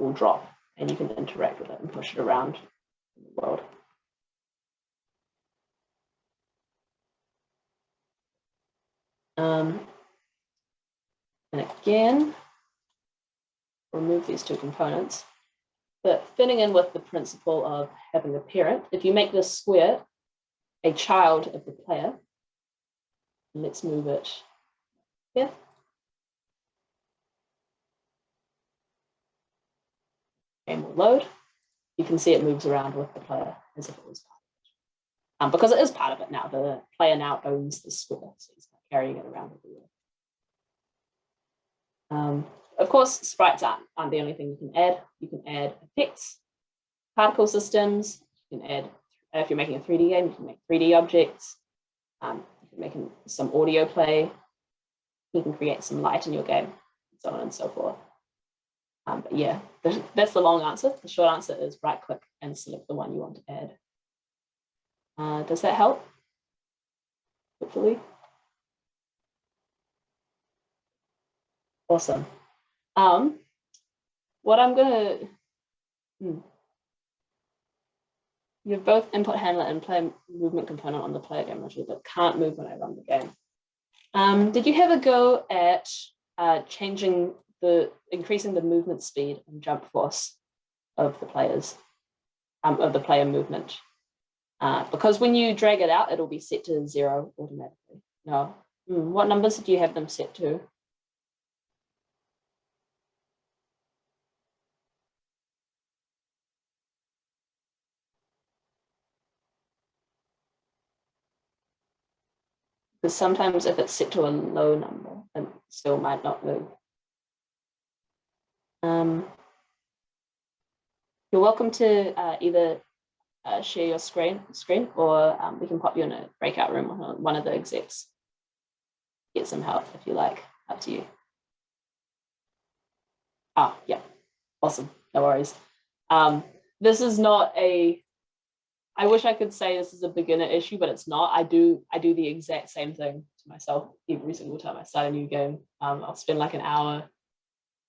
will drop, and you can interact with it and push it around in the world. And again, remove these two components, but fitting in with the principle of having a parent, if you make this square a child of the player, let's move it here. Game will load. You can see it moves around with the player as if it was part of it. Because it is part of it now, the player now owns the square, so he's carrying it around everywhere. Of course, sprites aren't the only thing you can add. You can add effects, particle systems. You can add, if you're making a 3D game, you can make 3D objects. You can make some audio play. You can create some light in your game, and so on and so forth. But yeah, that's the long answer. The short answer is right-click and select the one you want to add. Does that help? Hopefully. Awesome. What I'm gonna, you have both input handler and player movement component on the player game module, but can't move when I run the game. Did you have a go at increasing the movement speed and jump force of the players, of the player movement? Because when you drag it out, it'll be set to 0 automatically. No. What numbers do you have them set to? Because sometimes if it's set to a low number, it still might not move. You're welcome to either share your screen or we can pop you in a breakout room with one of the execs. Get some help if you like, up to you. Yeah, awesome, no worries. This is not I wish I could say this is a beginner issue, but it's not. I do the exact same thing to myself every single time I start a new game. I'll spend like an hour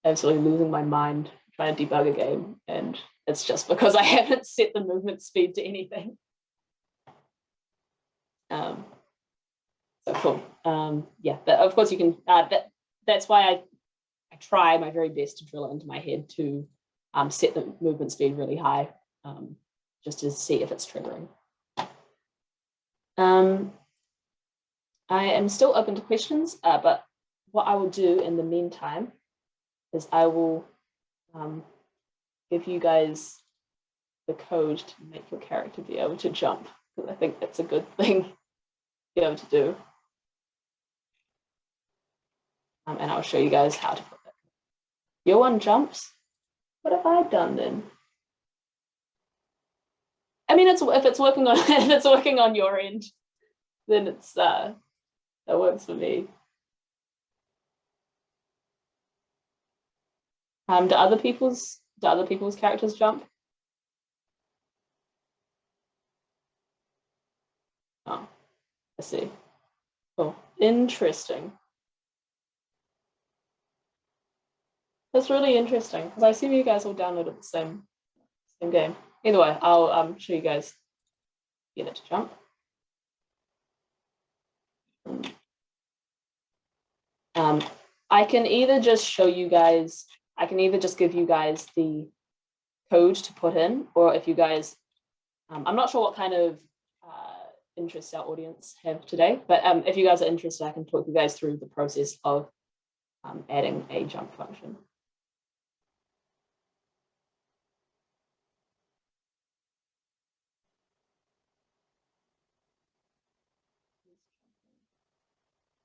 absolutely losing my mind trying to debug a game, and it's just because I haven't set the movement speed to anything. So cool. Yeah, but of course you can. That's why I try my very best to drill it into my head to set the movement speed really high. Just to see if it's triggering. I am still open to questions, but what I will do in the meantime is I will give you guys the code to make your character be able to jump, because I think that's a good thing to be able to do. And I'll show you guys how to put that. Your one jumps. What have I done then? I mean, if it's working on if it's working on your end, then it's that works for me. Do other people's characters jump? Oh, I see. Cool. Interesting. That's really interesting because I see you guys all downloaded the same game. Either way, I'll show you guys get it to jump. I can either just show you guys, I can either just give you guys the code to put in, or if you guys, I'm not sure what kind of interests our audience have today, but if you guys are interested, I can talk you guys through the process of adding a jump function.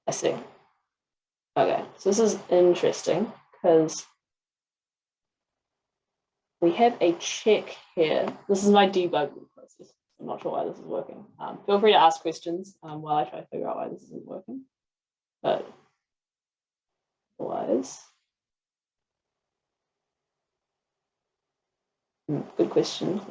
I see. Okay, so this is interesting because we have a check here. This is my debugging process. I'm not sure why this is working. Feel free to ask questions while I try to figure out why this isn't working. But otherwise, good question.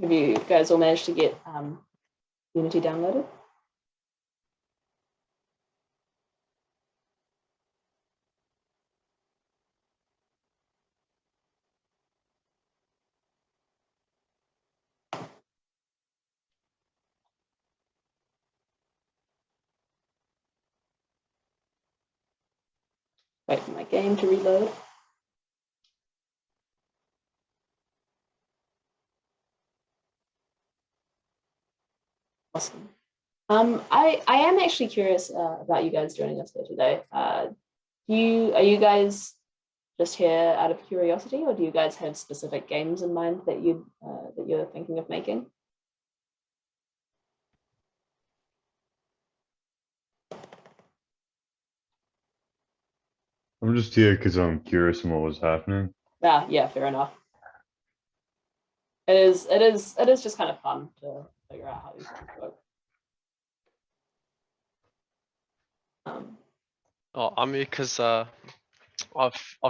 Have you guys all managed to get Unity downloaded? Wait for my game to reload. Awesome. I am actually curious about you guys joining us here today. Are you guys just here out of curiosity, or do you guys have specific games in mind that you're thinking of making? I'm just here because I'm curious on what was happening. Yeah, fair enough. It is just kind of fun to figure out how these things work. Oh, I'm here because I've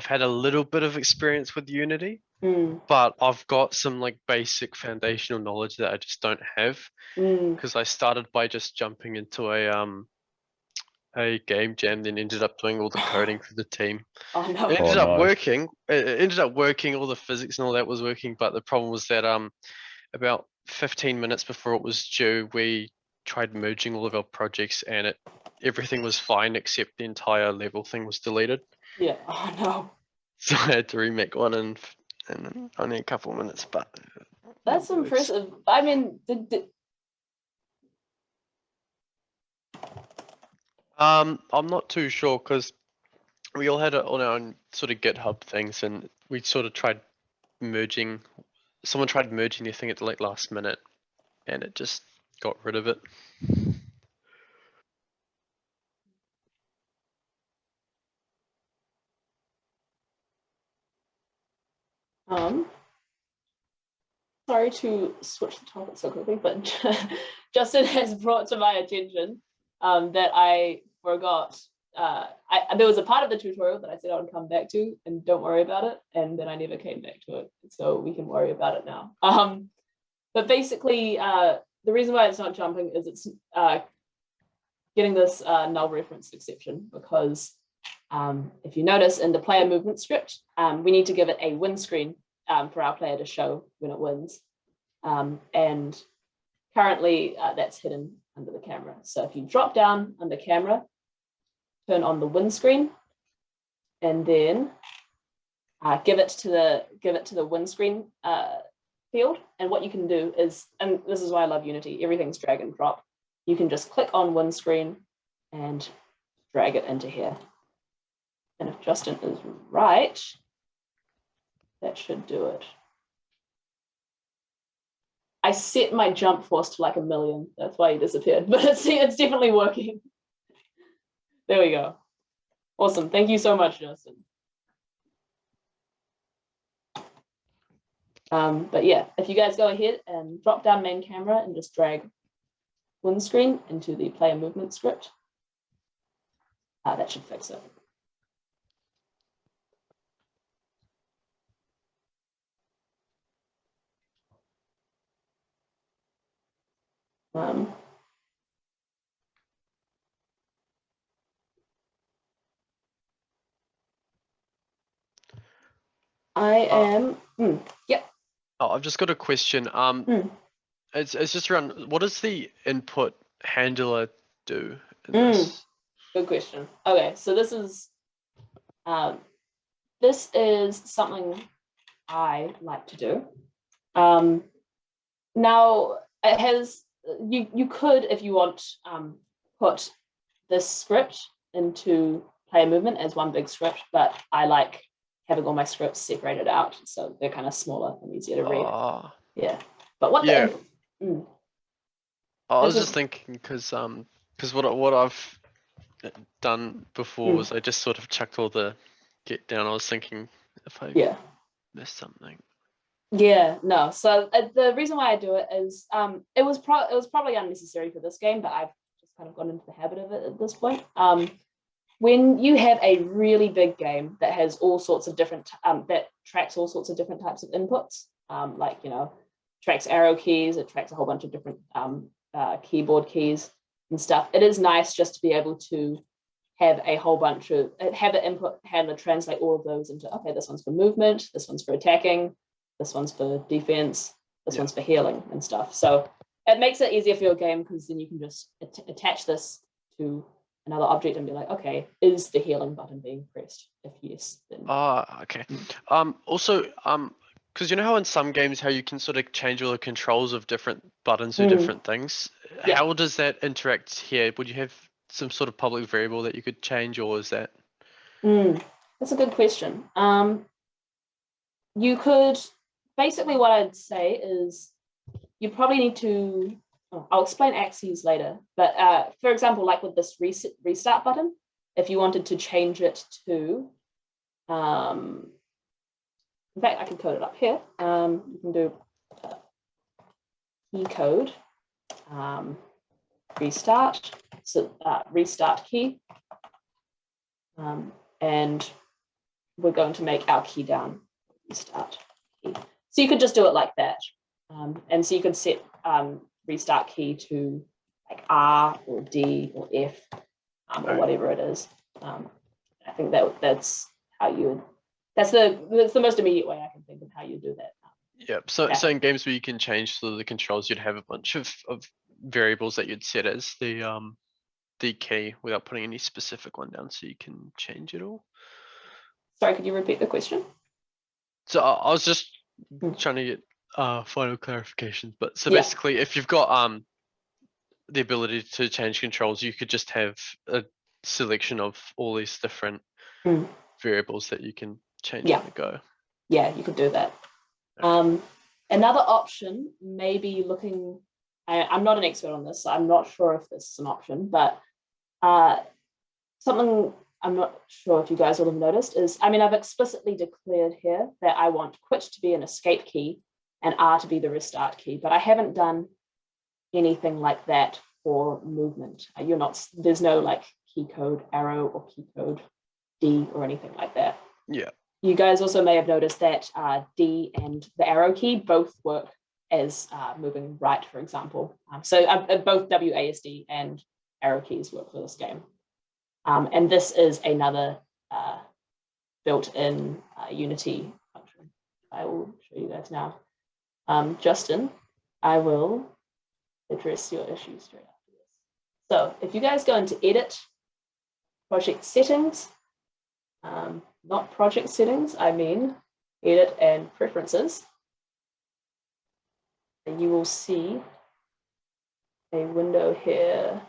had a little bit of experience with Unity, but I've got some like basic foundational knowledge that I just don't have because I started by just jumping into a game jam, then ended up doing all the coding for the team. Oh no. It ended Oh, up nice. working. It ended up working. All the physics and all that was working, but the problem was that about 15 minutes before it was due, we tried merging all of our projects, and everything was fine except the entire level thing was deleted. Yeah. Oh no. So I had to remake one in only a couple of minutes, but That's it works. impressive. I mean, I'm not too sure because we all had it on our own sort of GitHub things, and we sort of tried merging. Someone tried merging their thing at the last minute, and it just got rid of it. sorry to switch the topic so quickly, but Justin has brought to my attention that I forgot. There was a part of the tutorial that I said I would come back to, and don't worry about it, and then I never came back to it, so we can worry about it now. But basically, the reason why it's not jumping is it's getting this null referenced exception because if you notice in the player movement script, we need to give it a win screen for our player to show when it wins. And currently that's hidden under the camera. So if you drop down under camera, turn on the win screen, and then give it to the win screen field. And what you can do is, and this is why I love Unity, everything's drag and drop. You can just click on win screen and drag it into here. And if Justin is right, that should do it. I set my jump force to like 1,000,000. That's why he disappeared, but it's definitely working. There we go. Awesome. Thank you so much, Justin. But yeah, if you guys go ahead and drop down main camera and just drag win screen into the player movement script, that should fix it. I am, yep. Oh, I've just got a question. It's just around, what does the input handler do in this? Good question. Okay, so this is something I like to do. Now it has you could, if you want, put this script into player movement as one big script, but I like having all my scripts separated out, so they're kind of smaller and easier to read. Yeah, but what yeah. I was This just thinking because what I've done before was I just sort of chucked all the Git down. I was thinking if I missed something. Yeah, no. So the reason why I do it is it was probably unnecessary for this game, but I've just kind of gotten into the habit of it at this point. When you have a really big game that has all sorts of different that tracks all sorts of different types of inputs, like tracks arrow keys, it tracks a whole bunch of different keyboard keys and stuff. It is nice just to be able to have a whole bunch of, have an input handler translate all of those into, okay, this one's for movement, this one's for attacking, this one's for defense, this one's for healing and stuff. So it makes it easier for your game because then you can just attach this to another object and be like, okay, is the healing button being pressed? If yes, then. Okay. Also, because you know how in some games how you can sort of change all the controls of different buttons or different things. Yeah. How does that interact here? Would you have some sort of public variable that you could change, or is that? That's a good question. You could, basically what I'd say is you probably need to, I'll explain axes later, but for example, like with this restart button, if you wanted to change it to, in fact, I can code it up here. You can do key code, restart, so restart key, and we're going to make our key down restart key. So you could just do it like that. And so you could set restart key to like R or D or F or whatever it is. I think that's how you would, that's the most immediate way I can think of how you do that. Yep. So in games where you can change the controls, you'd have a bunch of variables that you'd set as the key without putting any specific one down, so you can change it all. Sorry, could you repeat the question? So I was just trying to get final clarification. But so basically, if you've got the ability to change controls, you could just have a selection of all these different variables that you can change on the go. Yeah, you could do that. Another option may be looking, I'm not an expert on this, so I'm not sure if this is an option, but something I'm not sure if you guys will have noticed is, I mean, I've explicitly declared here that I want quit to be an escape key and R to be the restart key, but I haven't done anything like that for movement. There's no like key code arrow or key code D or anything like that. Yeah. You guys also may have noticed that D and the arrow key both work as moving right, for example. So both WASD and arrow keys work for this game. And this is another built-in Unity function. I will show you guys now. Justin, I will address your issue straight after this. So if you guys go into Edit, Project Settings, not Project Settings, I mean Edit and Preferences, and you will see a window here.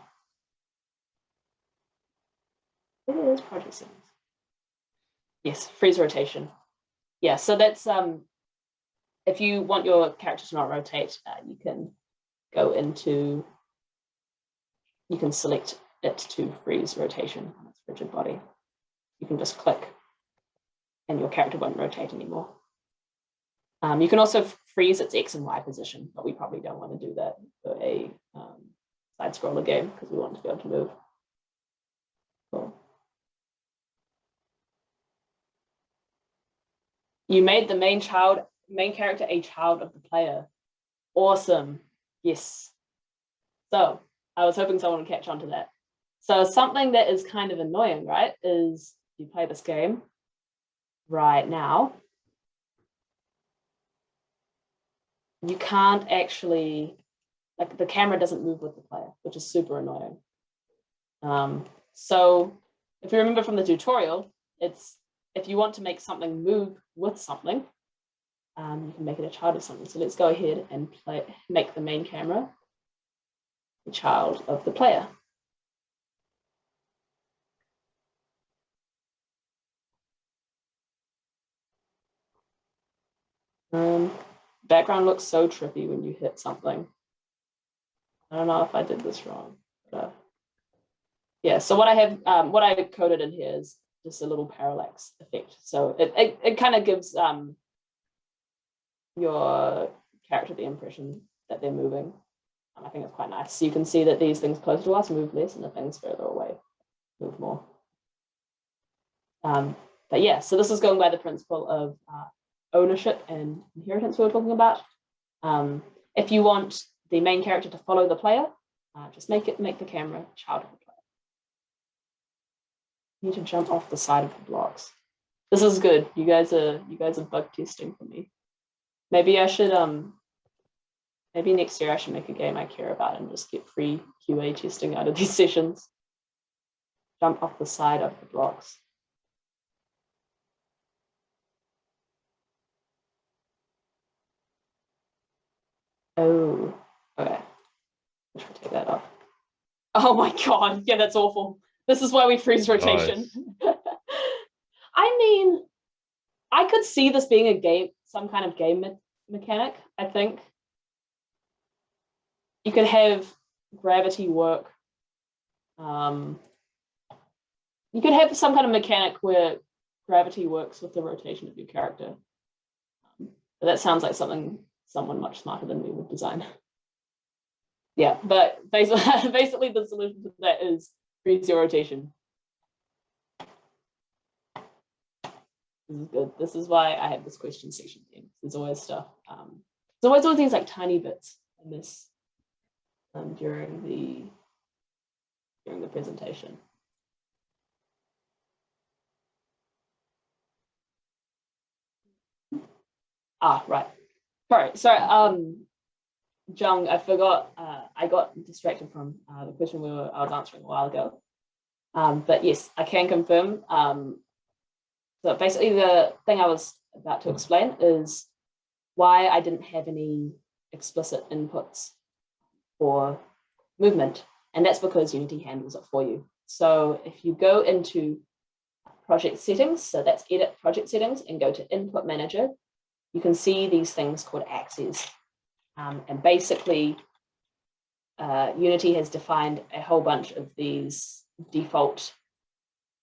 It is Project Settings. Yes, freeze rotation. Yeah, so that's if you want your character to not rotate, you can go into, you can select it to freeze rotation on its rigid body. You can just click and your character won't rotate anymore. You can also freeze its X and Y position, but we probably don't want to do that for a side scroller game because we want to be able to move. Cool. You made the main character a child of the player. Awesome. Yes. So I was hoping someone would catch on to that. So something that is kind of annoying, right, is you play this game right now, you can't actually, like the camera doesn't move with the player, which is super annoying. So if you remember from the tutorial, it's if you want to make something move with something, you can make it a child of something. So let's go ahead and make the main camera the child of the player. Background looks so trippy when you hit something. I don't know if I did this wrong. But, yeah, so what I have, what I coded in here is just a little parallax effect. So it kind of gives your character the impression that they're moving. I think it's quite nice. So you can see that these things close to us move less and the things further away move more. But yeah, so this is going by the principle of ownership and inheritance we were talking about. If you want the main character to follow the player, just make the camera child of the player. You need to jump off the side of the blocks. This is good. You guys are bug testing for me. Maybe I should maybe next year I should make a game I care about and just get free QA testing out of these sessions. Jump off the side of the blocks. Oh, okay. I should take that off. Oh my god, yeah, that's awful. This is why we freeze rotation. Nice. I mean, I could see this being a game, some kind of game mechanic, I think. You could have gravity work. You could have some kind of mechanic where gravity works with the rotation of your character. But that sounds like something someone much smarter than me would design. Yeah, but basically the solution to that is freeze your rotation. This is good. This is why I have this question section thing. There's always stuff. There's always all these like tiny bits I miss during the presentation. Right. Sorry. Jung, I forgot. I got distracted from the question I was answering a while ago. But yes, I can confirm. So basically, the thing I was about to explain is why I didn't have any explicit inputs for movement, and that's because Unity handles it for you. So if you go into project settings, so that's edit project settings, and go to input manager, you can see these things called axes. And basically, Unity has defined a whole bunch of these default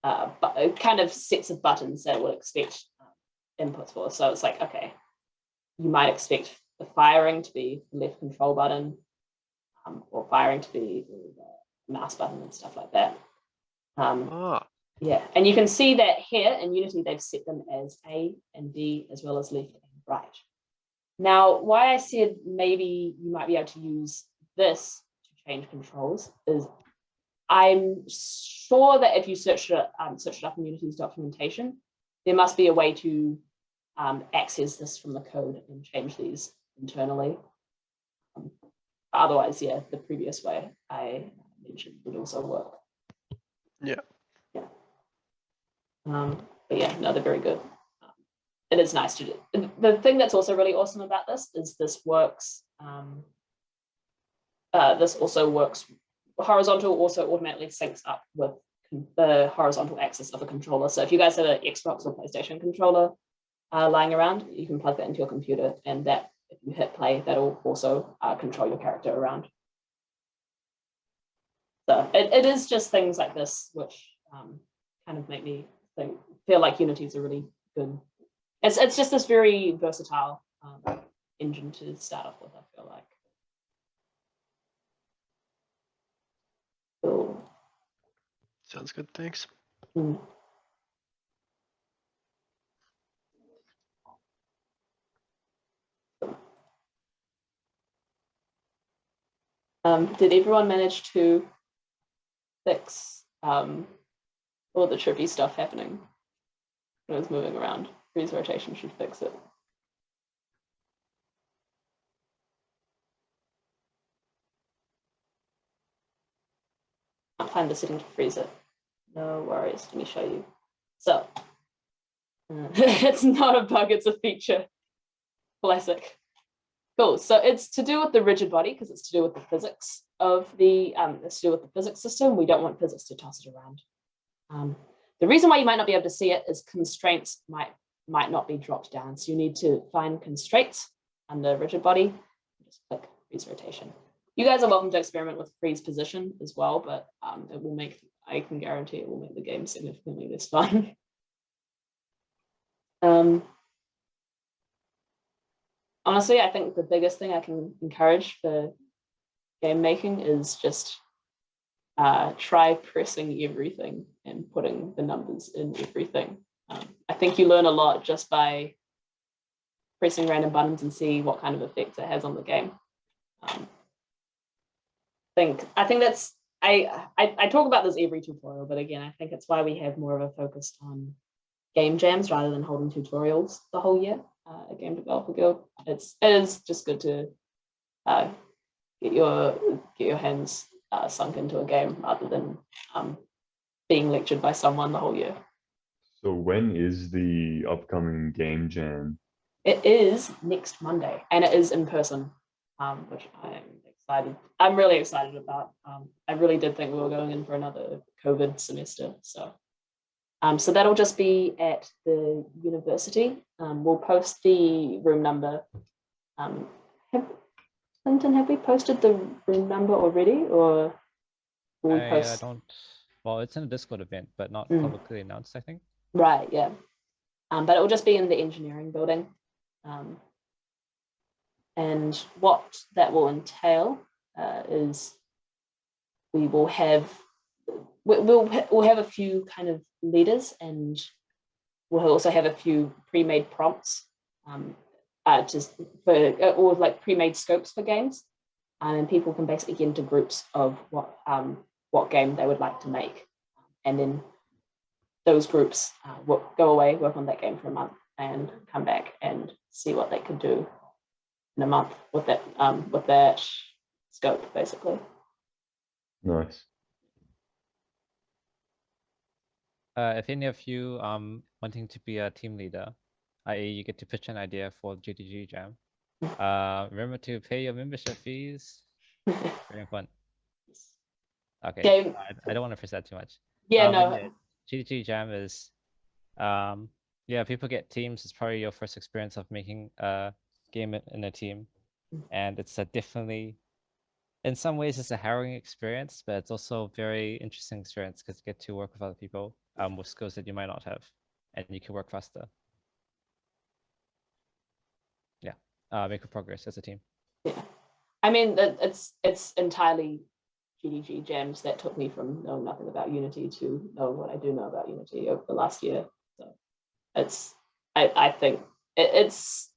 kind of sets of buttons that it will expect inputs for. So it's like, okay, you might expect the firing to be the left control button, or firing to be the mouse button and stuff like that. Yeah, and you can see that here in Unity, they've set them as A and D as well as left and right. Now, why I said maybe you might be able to use this to change controls is I'm sure that if you search it up in Unity's documentation, there must be a way to access this from the code and change these internally. Otherwise, yeah, the previous way I mentioned would also work. Yeah. But yeah, no, they're very good. It is nice to do. The thing that's also really awesome about this is this works. This also works. Horizontal also automatically syncs up with the horizontal axis of a controller. So if you guys have an Xbox or PlayStation controller lying around, you can plug that into your computer, and that if you hit play, that'll also control your character around. So it is just things like this which kind of make me feel like Unity is a really good. It's just this very versatile engine to start off with, I feel like. Cool. Sounds good, thanks. Did everyone manage to fix all the trippy stuff happening when it was moving around? Freeze rotation should fix it. Can't find the setting to freeze it. No worries, let me show you. So, it's not a bug, it's a feature. Classic. Cool, so it's to do with the rigid body because it's to do with the physics of the, it's to do with the physics system. We don't want physics to toss it around. The reason why you might not be able to see it is constraints might not be dropped down. So you need to find constraints under rigid body, just click freeze rotation. You guys are welcome to experiment with freeze position as well, but it will make, I can guarantee it will make the game significantly less fun. Honestly, I think the biggest thing I can encourage for game making is just try pressing everything and putting the numbers in everything. I think you learn a lot just by pressing random buttons and see what kind of effects it has on the game. I think that's I talk about this every tutorial, but again, I think it's why we have more of a focus on game jams rather than holding tutorials the whole year. A game developer guild, it is just good to get your hands sunk into a game rather than being lectured by someone the whole year. So when is the upcoming game jam? It is next Monday, and it is in person, which I'm really excited about. I really did think we were going in for another COVID semester, so that'll just be at the university. We'll post the room number. Clinton, have we posted the room number already, or will we post? I don't. Well, it's in a Discord event, but not publicly announced, I think. Right, yeah. But it will just be in the engineering building. And what that will entail is we'll have a few kind of leaders, and we'll also have a few pre-made prompts, or like pre-made scopes for games, and people can basically get into groups of what game they would like to make, and then those groups go away, work on that game for a month, and come back and see what they could do in a month with that scope, basically. Nice. If any of you wanting to be a team leader, i.e. you get to pitch an idea for GDG Jam, remember to pay your membership fees. Very fun. Okay, I don't want to press that too much. Yeah, no. Yeah, GDG Jam is, yeah, people get teams. It's probably your first experience of making a game in a team, and it's definitely, in some ways, it's a harrowing experience, but it's also a very interesting experience because you get to work with other people with skills that you might not have, and you can work faster. Yeah, make progress as a team. Yeah, I mean it's entirely GDG jams that took me from knowing nothing about Unity to knowing what I do know about Unity over the last year. So I think it's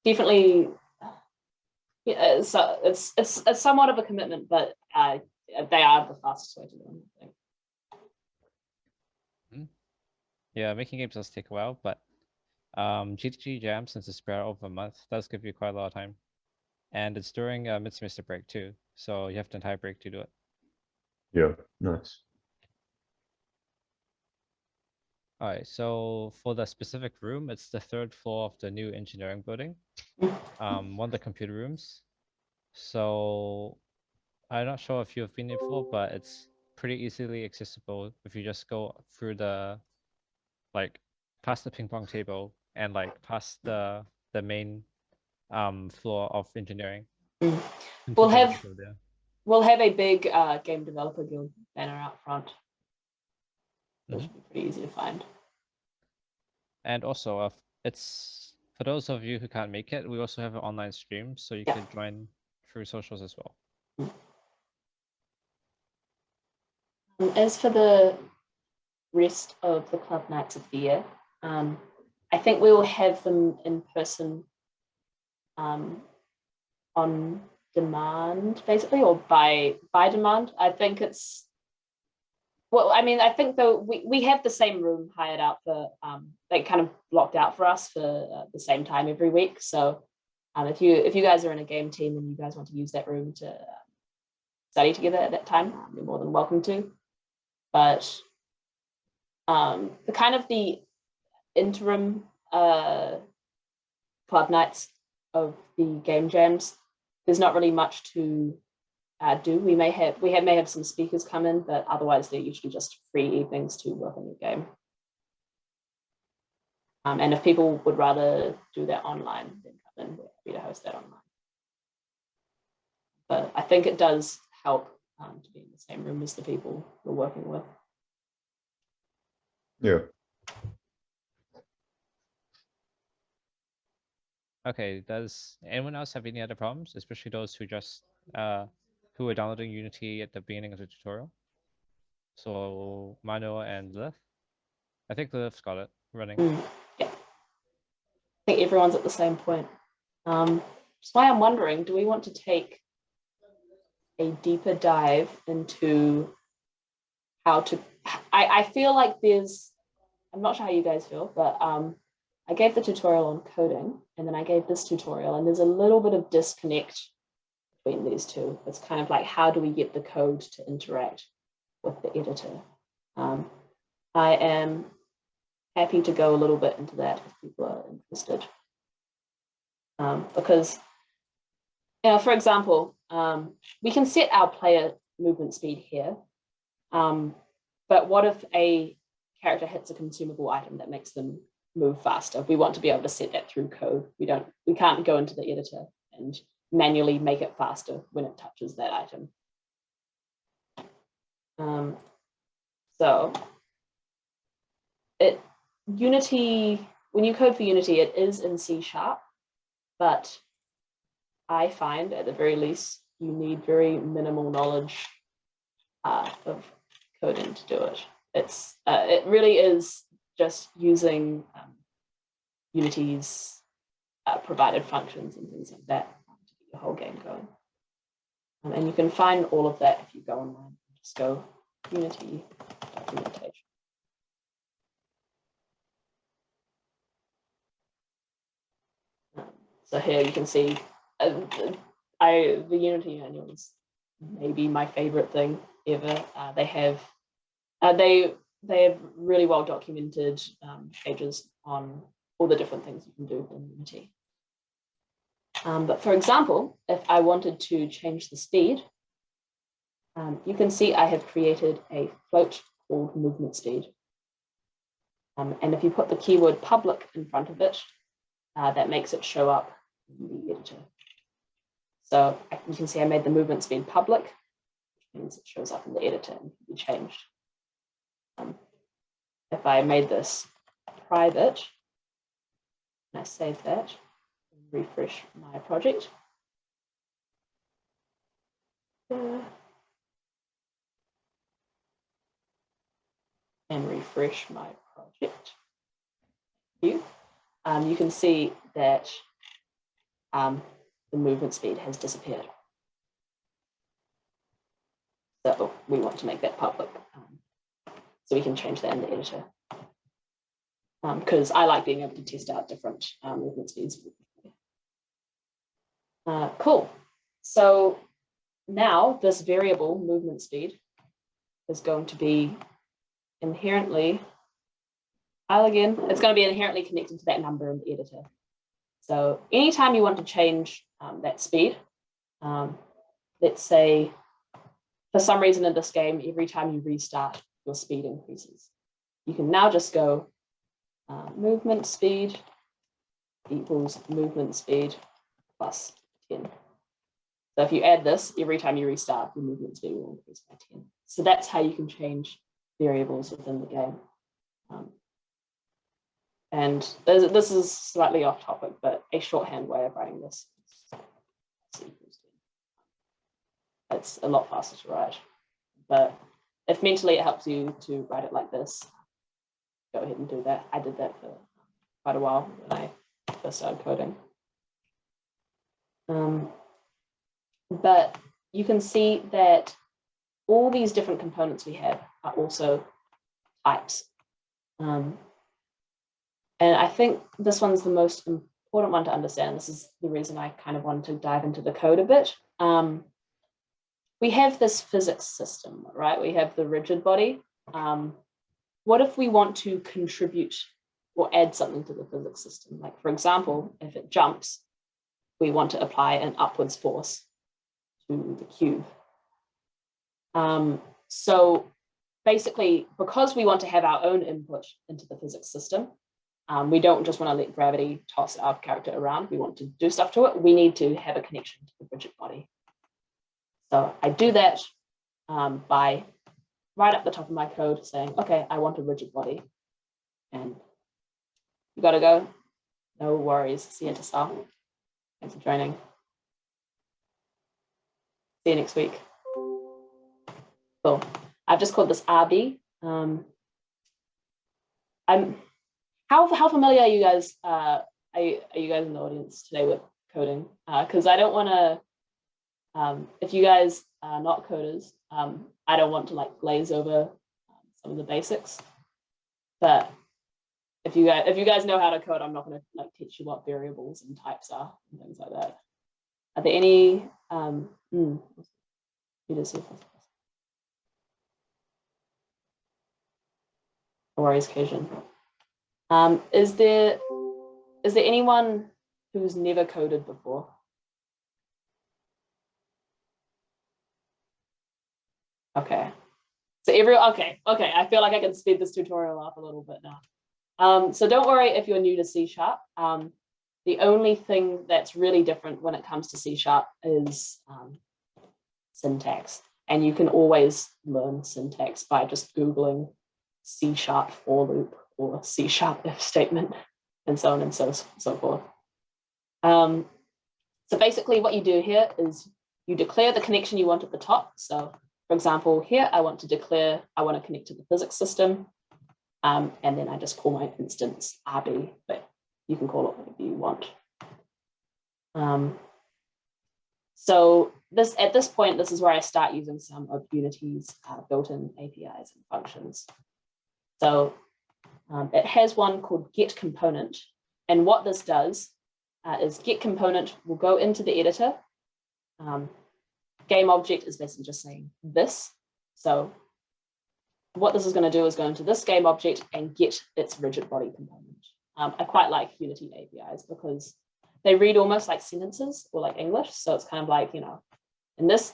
definitely, yeah, so it's somewhat of a commitment, but they are the fastest way to learn, I think. Yeah, making games does take a while, but GDG Jam, since it's spread out over a month, does give you quite a lot of time. And it's during a mid-semester break too, so you have the entire break to do it. Yeah, nice. Alright, so for the specific room, it's the 3rd floor of the new engineering building. One of the computer rooms. So I'm not sure if you've been there before, but it's pretty easily accessible if you just go through the, like, past the ping pong table and like past the main floor of engineering. We'll have a big game developer guild banner out front, which should be pretty easy to find. And also, it's for those of you who can't make it, we also have an online stream, so you can join through socials as well. As for the rest of the club nights of the year, I think we will have them in person on demand, basically, or by demand. I think it's, well, I mean, I think though we have the same room hired out for like kind of blocked out for us for the same time every week. So if you guys are in a game team and you guys want to use that room to study together at that time, you're more than welcome to. But the interim club nights of the game jams, there's not really much to do. We may have some speakers come in, but otherwise they're usually just free evenings to work on your game. And if people would rather do that online, then come in. We're happy to host that online. But I think it does help to be in the same room as the people we're working with. Yeah. Okay, does anyone else have any other problems, especially those who just who are downloading Unity at the beginning of the tutorial? So Mano and Lilith. I think Lilith's got it running. Yeah. I think everyone's at the same point. That's why I'm wondering, do we want to take a deeper dive into how to, I feel like there's, I'm not sure how you guys feel, but I gave the tutorial on coding and then I gave this tutorial, and there's a little bit of disconnect between these two. It's kind of like, how do we get the code to interact with the editor? I am happy to go a little bit into that if people are interested. Because, for example, we can set our player movement speed here, but what if a character hits a consumable item that makes them move faster? We want to be able to set that through code. We can't go into the editor and manually make it faster when it touches that item. So Unity, when you code for Unity, it is in C#, but I find at the very least you need very minimal knowledge of coding to do it. It really is just using Unity's provided functions and things like that to get your whole game going. And you can find all of that if you go online. Just go Unity documentation. So here you can see the Unity manual is maybe my favorite thing ever. They have really well documented pages on all the different things you can do in Unity. But for example, if I wanted to change the speed, you can see I have created a float called movement speed. And if you put the keyword public in front of it, that makes it show up in the editor. So you can see I made the movement speed public, which means it shows up in the editor and can be changed. If I made this private, and I save that, and refresh my project. And refresh my project. You can see that the movement speed has disappeared. So we want to make that public. So we can change that in the editor. Because I like being able to test out different movement speeds. Cool. So now this variable movement speed is going to be inherently, it's going to be inherently connected to that number in the editor. So anytime you want to change that speed, let's say for some reason in this game, every time you restart, your speed increases. You can now just go movement speed equals movement speed plus 10. So if you add this, every time you restart, your movement speed will increase by 10. So that's how you can change variables within the game. And this is slightly off topic, but a shorthand way of writing this is it's a lot faster to write. But if mentally it helps you to write it like this, go ahead and do that. I did that for quite a while when I first started coding. But you can see that all these different components we have are also types. And I think this one's the most important one to understand. This is the reason I kind of wanted to dive into the code a bit. We have this physics system, right? We have the rigid body. What if we want to contribute or add something to the physics system? Like, for example, if it jumps, we want to apply an upwards force to the cube. So basically, because we want to have our own input into the physics system, we don't just want to let gravity toss our character around. We want to do stuff to it. We need to have a connection to the rigid body. So I do that by right up the top of my code saying, okay, I want a rigid body. And you got to go. No worries. See you, Sal. Thanks for joining. See you next week. Cool. I've just called this RB. How familiar are you guys are you guys in the audience today with coding? Because I don't want to, if you guys are not coders, I don't want to like glaze over some of the basics. But if you guys know how to code, I'm not going to like teach you what variables and types are and things like that. Are there any No worries, Cajun. Is there anyone who's never coded before? Okay. So okay. I feel like I can speed this tutorial up a little bit now. So don't worry if you're new to C#. The only thing that's really different when it comes to C# is syntax. And you can always learn syntax by just Googling C# for loop or C# if statement and so on and so forth. So basically what you do here is you declare the connection you want at the top. So for example, here I want to declare I want to connect to the physics system. And then I just call my instance RB, but you can call it whatever you want. So at this point, this is where I start using some of Unity's built-in APIs and functions. So it has one called Git Component. And what this does is Git Component will go into the editor. Game object is basically just saying this. So what this is going to do is go into this game object and get its rigid body component. I quite like Unity APIs because they read almost like sentences or like English. So it's kind of like, you know, in this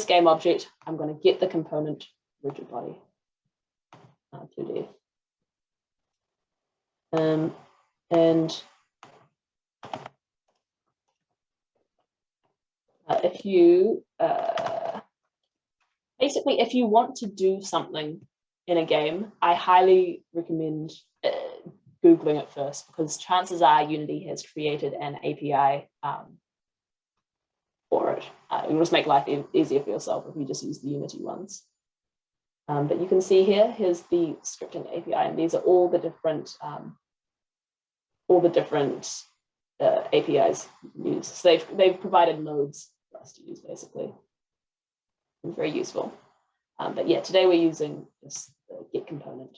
game object, I'm going to get the component rigid body 2D. And if you basically, if you want to do something in a game, I highly recommend Googling it first, because chances are Unity has created an API for it. It will just make life easier for yourself if you just use the Unity ones. But you can see here's the scripting API, and these are all the different APIs you can use. So they've provided nodes for us to use, basically. It's very useful. But yeah, today we're using this Git component.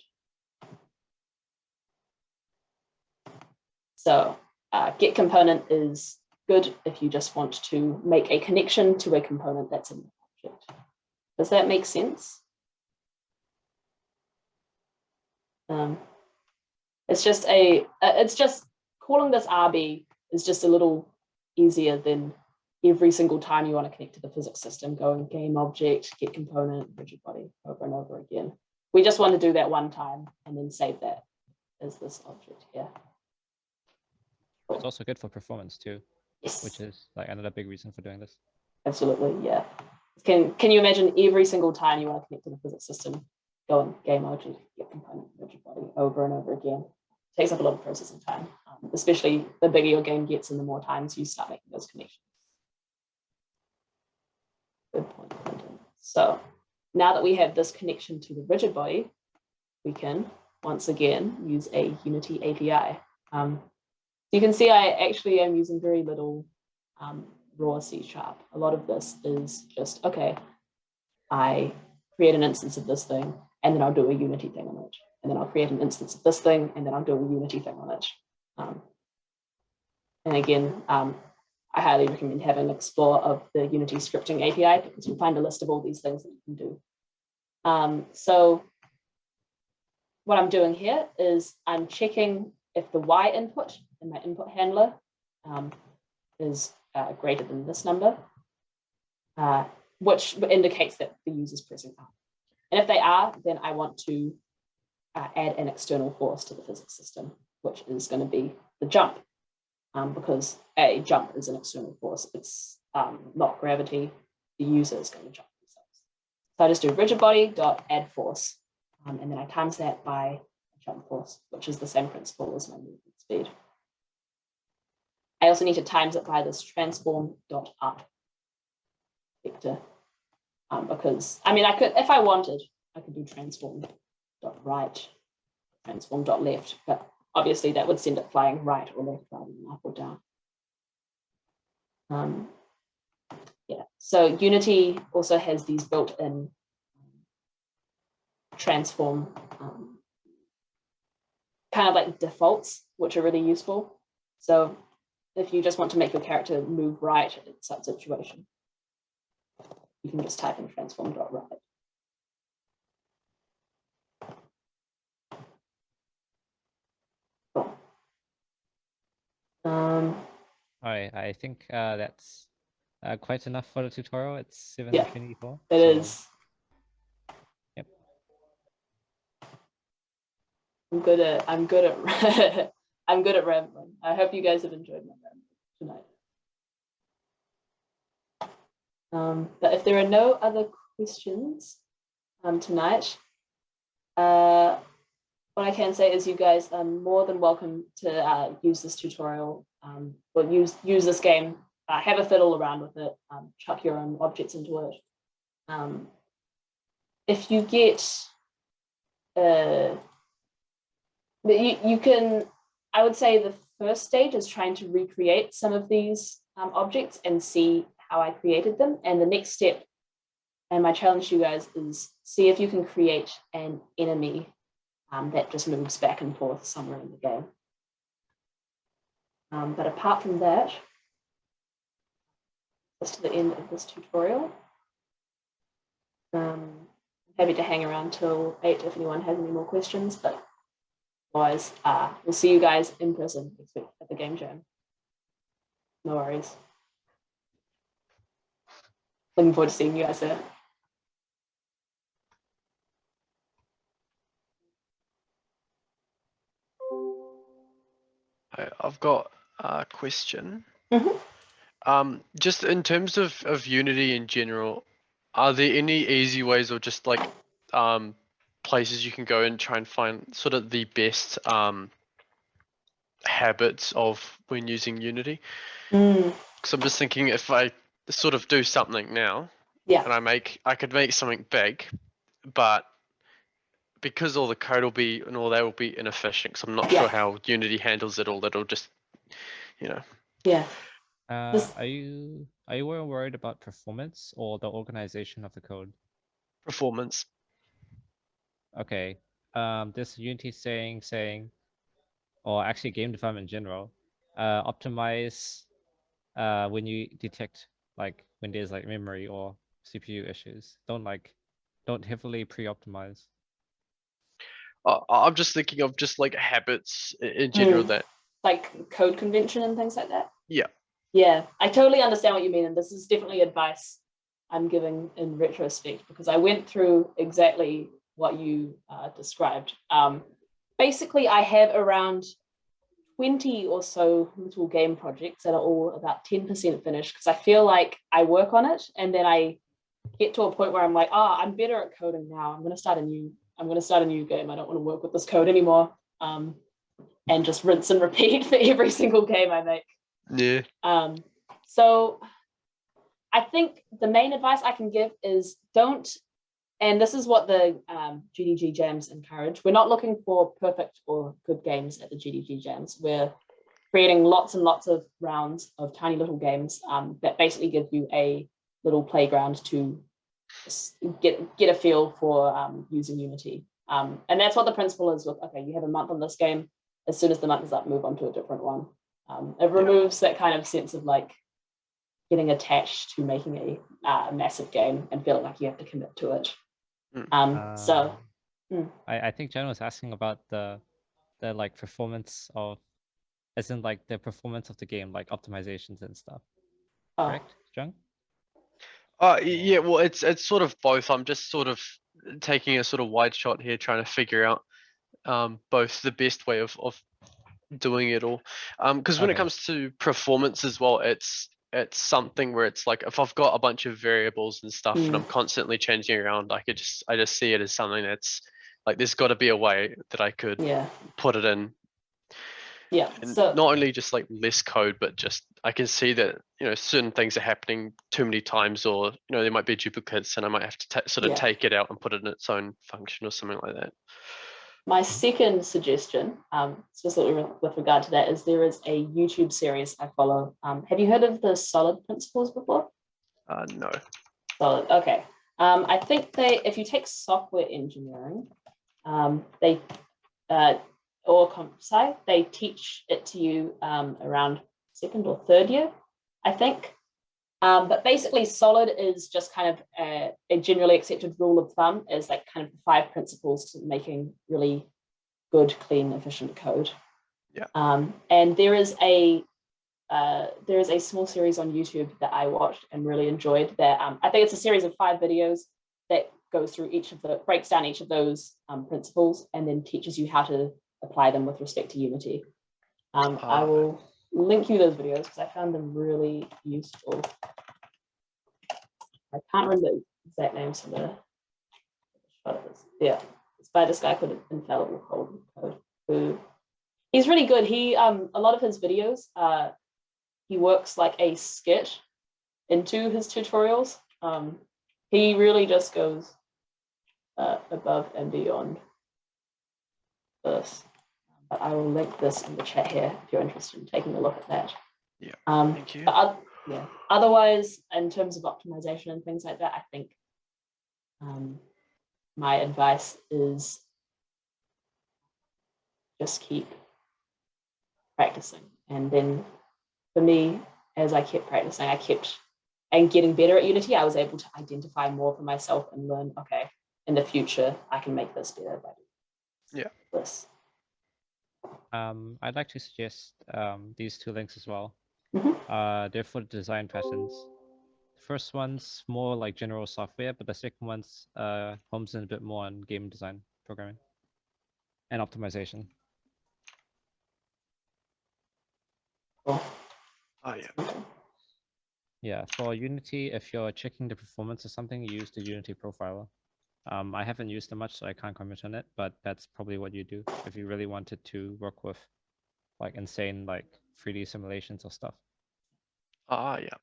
So Git component is good if you just want to make a connection to a component that's in the object. Does that make sense? It's just calling this RB is just a little easier than every single time you want to connect to the physics system, going game object, Git component, rigid body over and over again. We just want to do that one time and then save that as this object here. Cool. It's also good for performance too, Yes. which is like another big reason for doing this. Absolutely, yeah. Can you imagine every single time you want to connect to the physics system, going game object, Git component, rigid body over and over again? It takes up a lot of processing time, especially the bigger your game gets and the more times you start making those connections. Good point, Clinton. So now that we have this connection to the rigid body, we can once again use a Unity API. You can see I actually am using very little raw C#. A lot of this is just, okay, I create an instance of this thing, and then I'll do a Unity thing on it. And then I'll create an instance of this thing, and then I'll do a Unity thing on it. And again, I highly recommend having an explore of the Unity scripting API, because you'll find a list of all these things that you can do. So what I'm doing here is I'm checking if the Y input in my input handler is greater than this number, which indicates that the user's pressing up. And if they are, then I want to add an external force to the physics system, which is going to be the jump, because a jump is an external force. It's not gravity. The user is going to jump themselves. So I just do rigid body dot add force, and then I times that by jump force, which is the same principle as my movement speed. I also need to times it by this transform dot up vector, because I mean I could, if I wanted, I could do transform dot right, transform dot left, but obviously that would send it flying right or left rather than up or down. Yeah, so Unity also has these built-in transform kind of like defaults, which are really useful. So if you just want to make your character move right in some situation, you can just type in transform.right. Cool. I think that's quite enough for the tutorial. It's 7:24. It is. Yep. I'm good at I'm good at rambling. I hope you guys have enjoyed my rambling tonight. But if there are no other questions tonight, what I can say is you guys are more than welcome to use this tutorial or use this game. Have a fiddle around with it. Chuck your own objects into it. If you get you can, I would say the first stage is trying to recreate some of these objects and see how I created them. And the next step, and my challenge to you guys, is see if you can create an enemy that just moves back and forth somewhere in the game. But apart from that, that's to the end of this tutorial. I'm happy to hang around till 8 if anyone has any more questions, but otherwise, we'll see you guys in person next week at the game jam. No worries. Looking forward to seeing you guys there. I've got a question. Mm-hmm. Just in terms of Unity in general, are there any easy ways or just like places you can go and try and find sort of the best habits of when using Unity? Because I'm just thinking if I sort of do something now, Yeah. and I could make something big, but because all the code will be and all that will be inefficient, because I'm not sure how Unity handles it all. It'll just, you know. Yeah. Are you worried about performance or the organization of the code? Performance. Okay. This Unity saying, or actually game development in general, optimize when you detect like when there's like memory or CPU issues. Don't heavily pre-optimize. I'm just thinking of just like habits in general that. Like code convention and things like that. Yeah. Yeah, I totally understand what you mean, and this is definitely advice I'm giving in retrospect because I went through exactly what you described. Basically, I have around 20 or so little game projects that are all about 10% finished because I feel like I work on it and then I get to a point where I'm like, I'm better at coding now. I'm going to start a new game. I don't want to work with this code anymore. And just rinse and repeat for every single game I make. Yeah. So I think the main advice I can give is don't, and this is what the GDG jams encourage. We're not looking for perfect or good games at the GDG jams. We're creating lots and lots of rounds of tiny little games that basically give you a little playground to get a feel for using Unity. And that's what the principle is with, okay, you have a month on this game. As soon as the month is up, move on to a different one. It removes that kind of sense of like getting attached to making a massive game and feeling like you have to commit to it. I think Jen was asking about the like performance of, as in like the performance of the game, like optimizations and stuff. Correct, Jung? Yeah, well, it's sort of both. I'm just sort of taking a sort of wide shot here, trying to figure out both the best way of doing it all. Because when it comes to performance as well, it's something where it's like if I've got a bunch of variables and stuff and I'm constantly changing around, I just see it as something that's like there's got to be a way that I could put it in. Yeah. And so not only just like less code, but just I can see that certain things are happening too many times, or there might be duplicates, and I might have to sort of take it out and put it in its own function or something like that. My second suggestion, specifically with regard to that, is there is a YouTube series I follow. Have you heard of the Solid principles before? No. Solid, okay. I think if you take software engineering, or comp sci, they teach it to you around second or third year, I think. But basically, Solid is just kind of a generally accepted rule of thumb as like kind of the 5 principles to making really good, clean, efficient code. Yeah. And there is a small series on YouTube that I watched and really enjoyed. That I think it's a series of 5 videos that goes through breaks down each of those principles and then teaches you how to apply them with respect to Unity. I will link you those videos because I found them really useful. I can't remember the exact names for the shot of this. Yeah, it's by this guy called Infallible Code, who he's really good. He a lot of his videos, he works like a skit into his tutorials. He really just goes above and beyond this. But I will link this in the chat here if you're interested in taking a look at that. Yeah, thank you. Yeah. Otherwise, in terms of optimization and things like that, I think my advice is just keep practicing. And then for me, as I kept practicing, and getting better at Unity, I was able to identify more for myself and learn, okay, in the future, I can make this better by this. I'd like to suggest these 2 links as well. Mm-hmm. They're for design patterns. The first one's more like general software, but the second one's homes in a bit more on game design, programming, and optimization. Cool. Oh yeah. Yeah, for Unity, if you're checking the performance of something, you use the Unity profiler. I haven't used it much, so I can't comment on it, but that's probably what you do if you really wanted to work with like insane like 3D simulations or stuff. Yeah.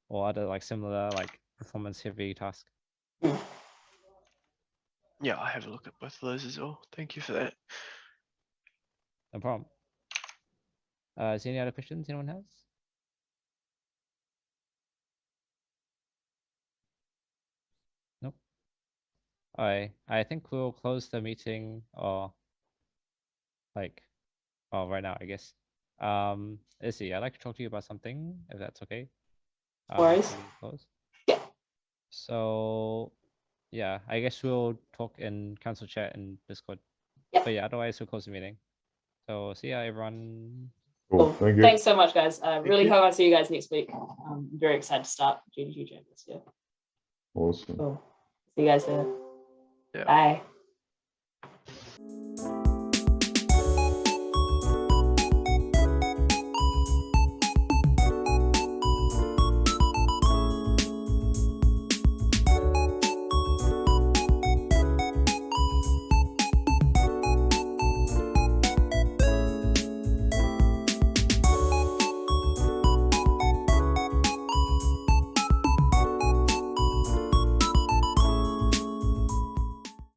Or other like similar like performance heavy tasks. Yeah, I have a look at both of those as well. Thank you for that. No problem. Is there any other questions anyone has? Nope. I think we'll close the meeting or like right now, I guess. Izzy, I'd like to talk to you about something, if that's okay. Worries. Close. Yeah. So yeah, I guess we'll talk in council chat and Discord. Yep. But yeah, otherwise we'll close the meeting. So see ya, everyone. Cool. Thank you. Thanks so much, guys. I really you. hope I see you guys next week. I'm very excited to start GDG Jam this year. Awesome. Cool. See you guys there. Yeah. Bye.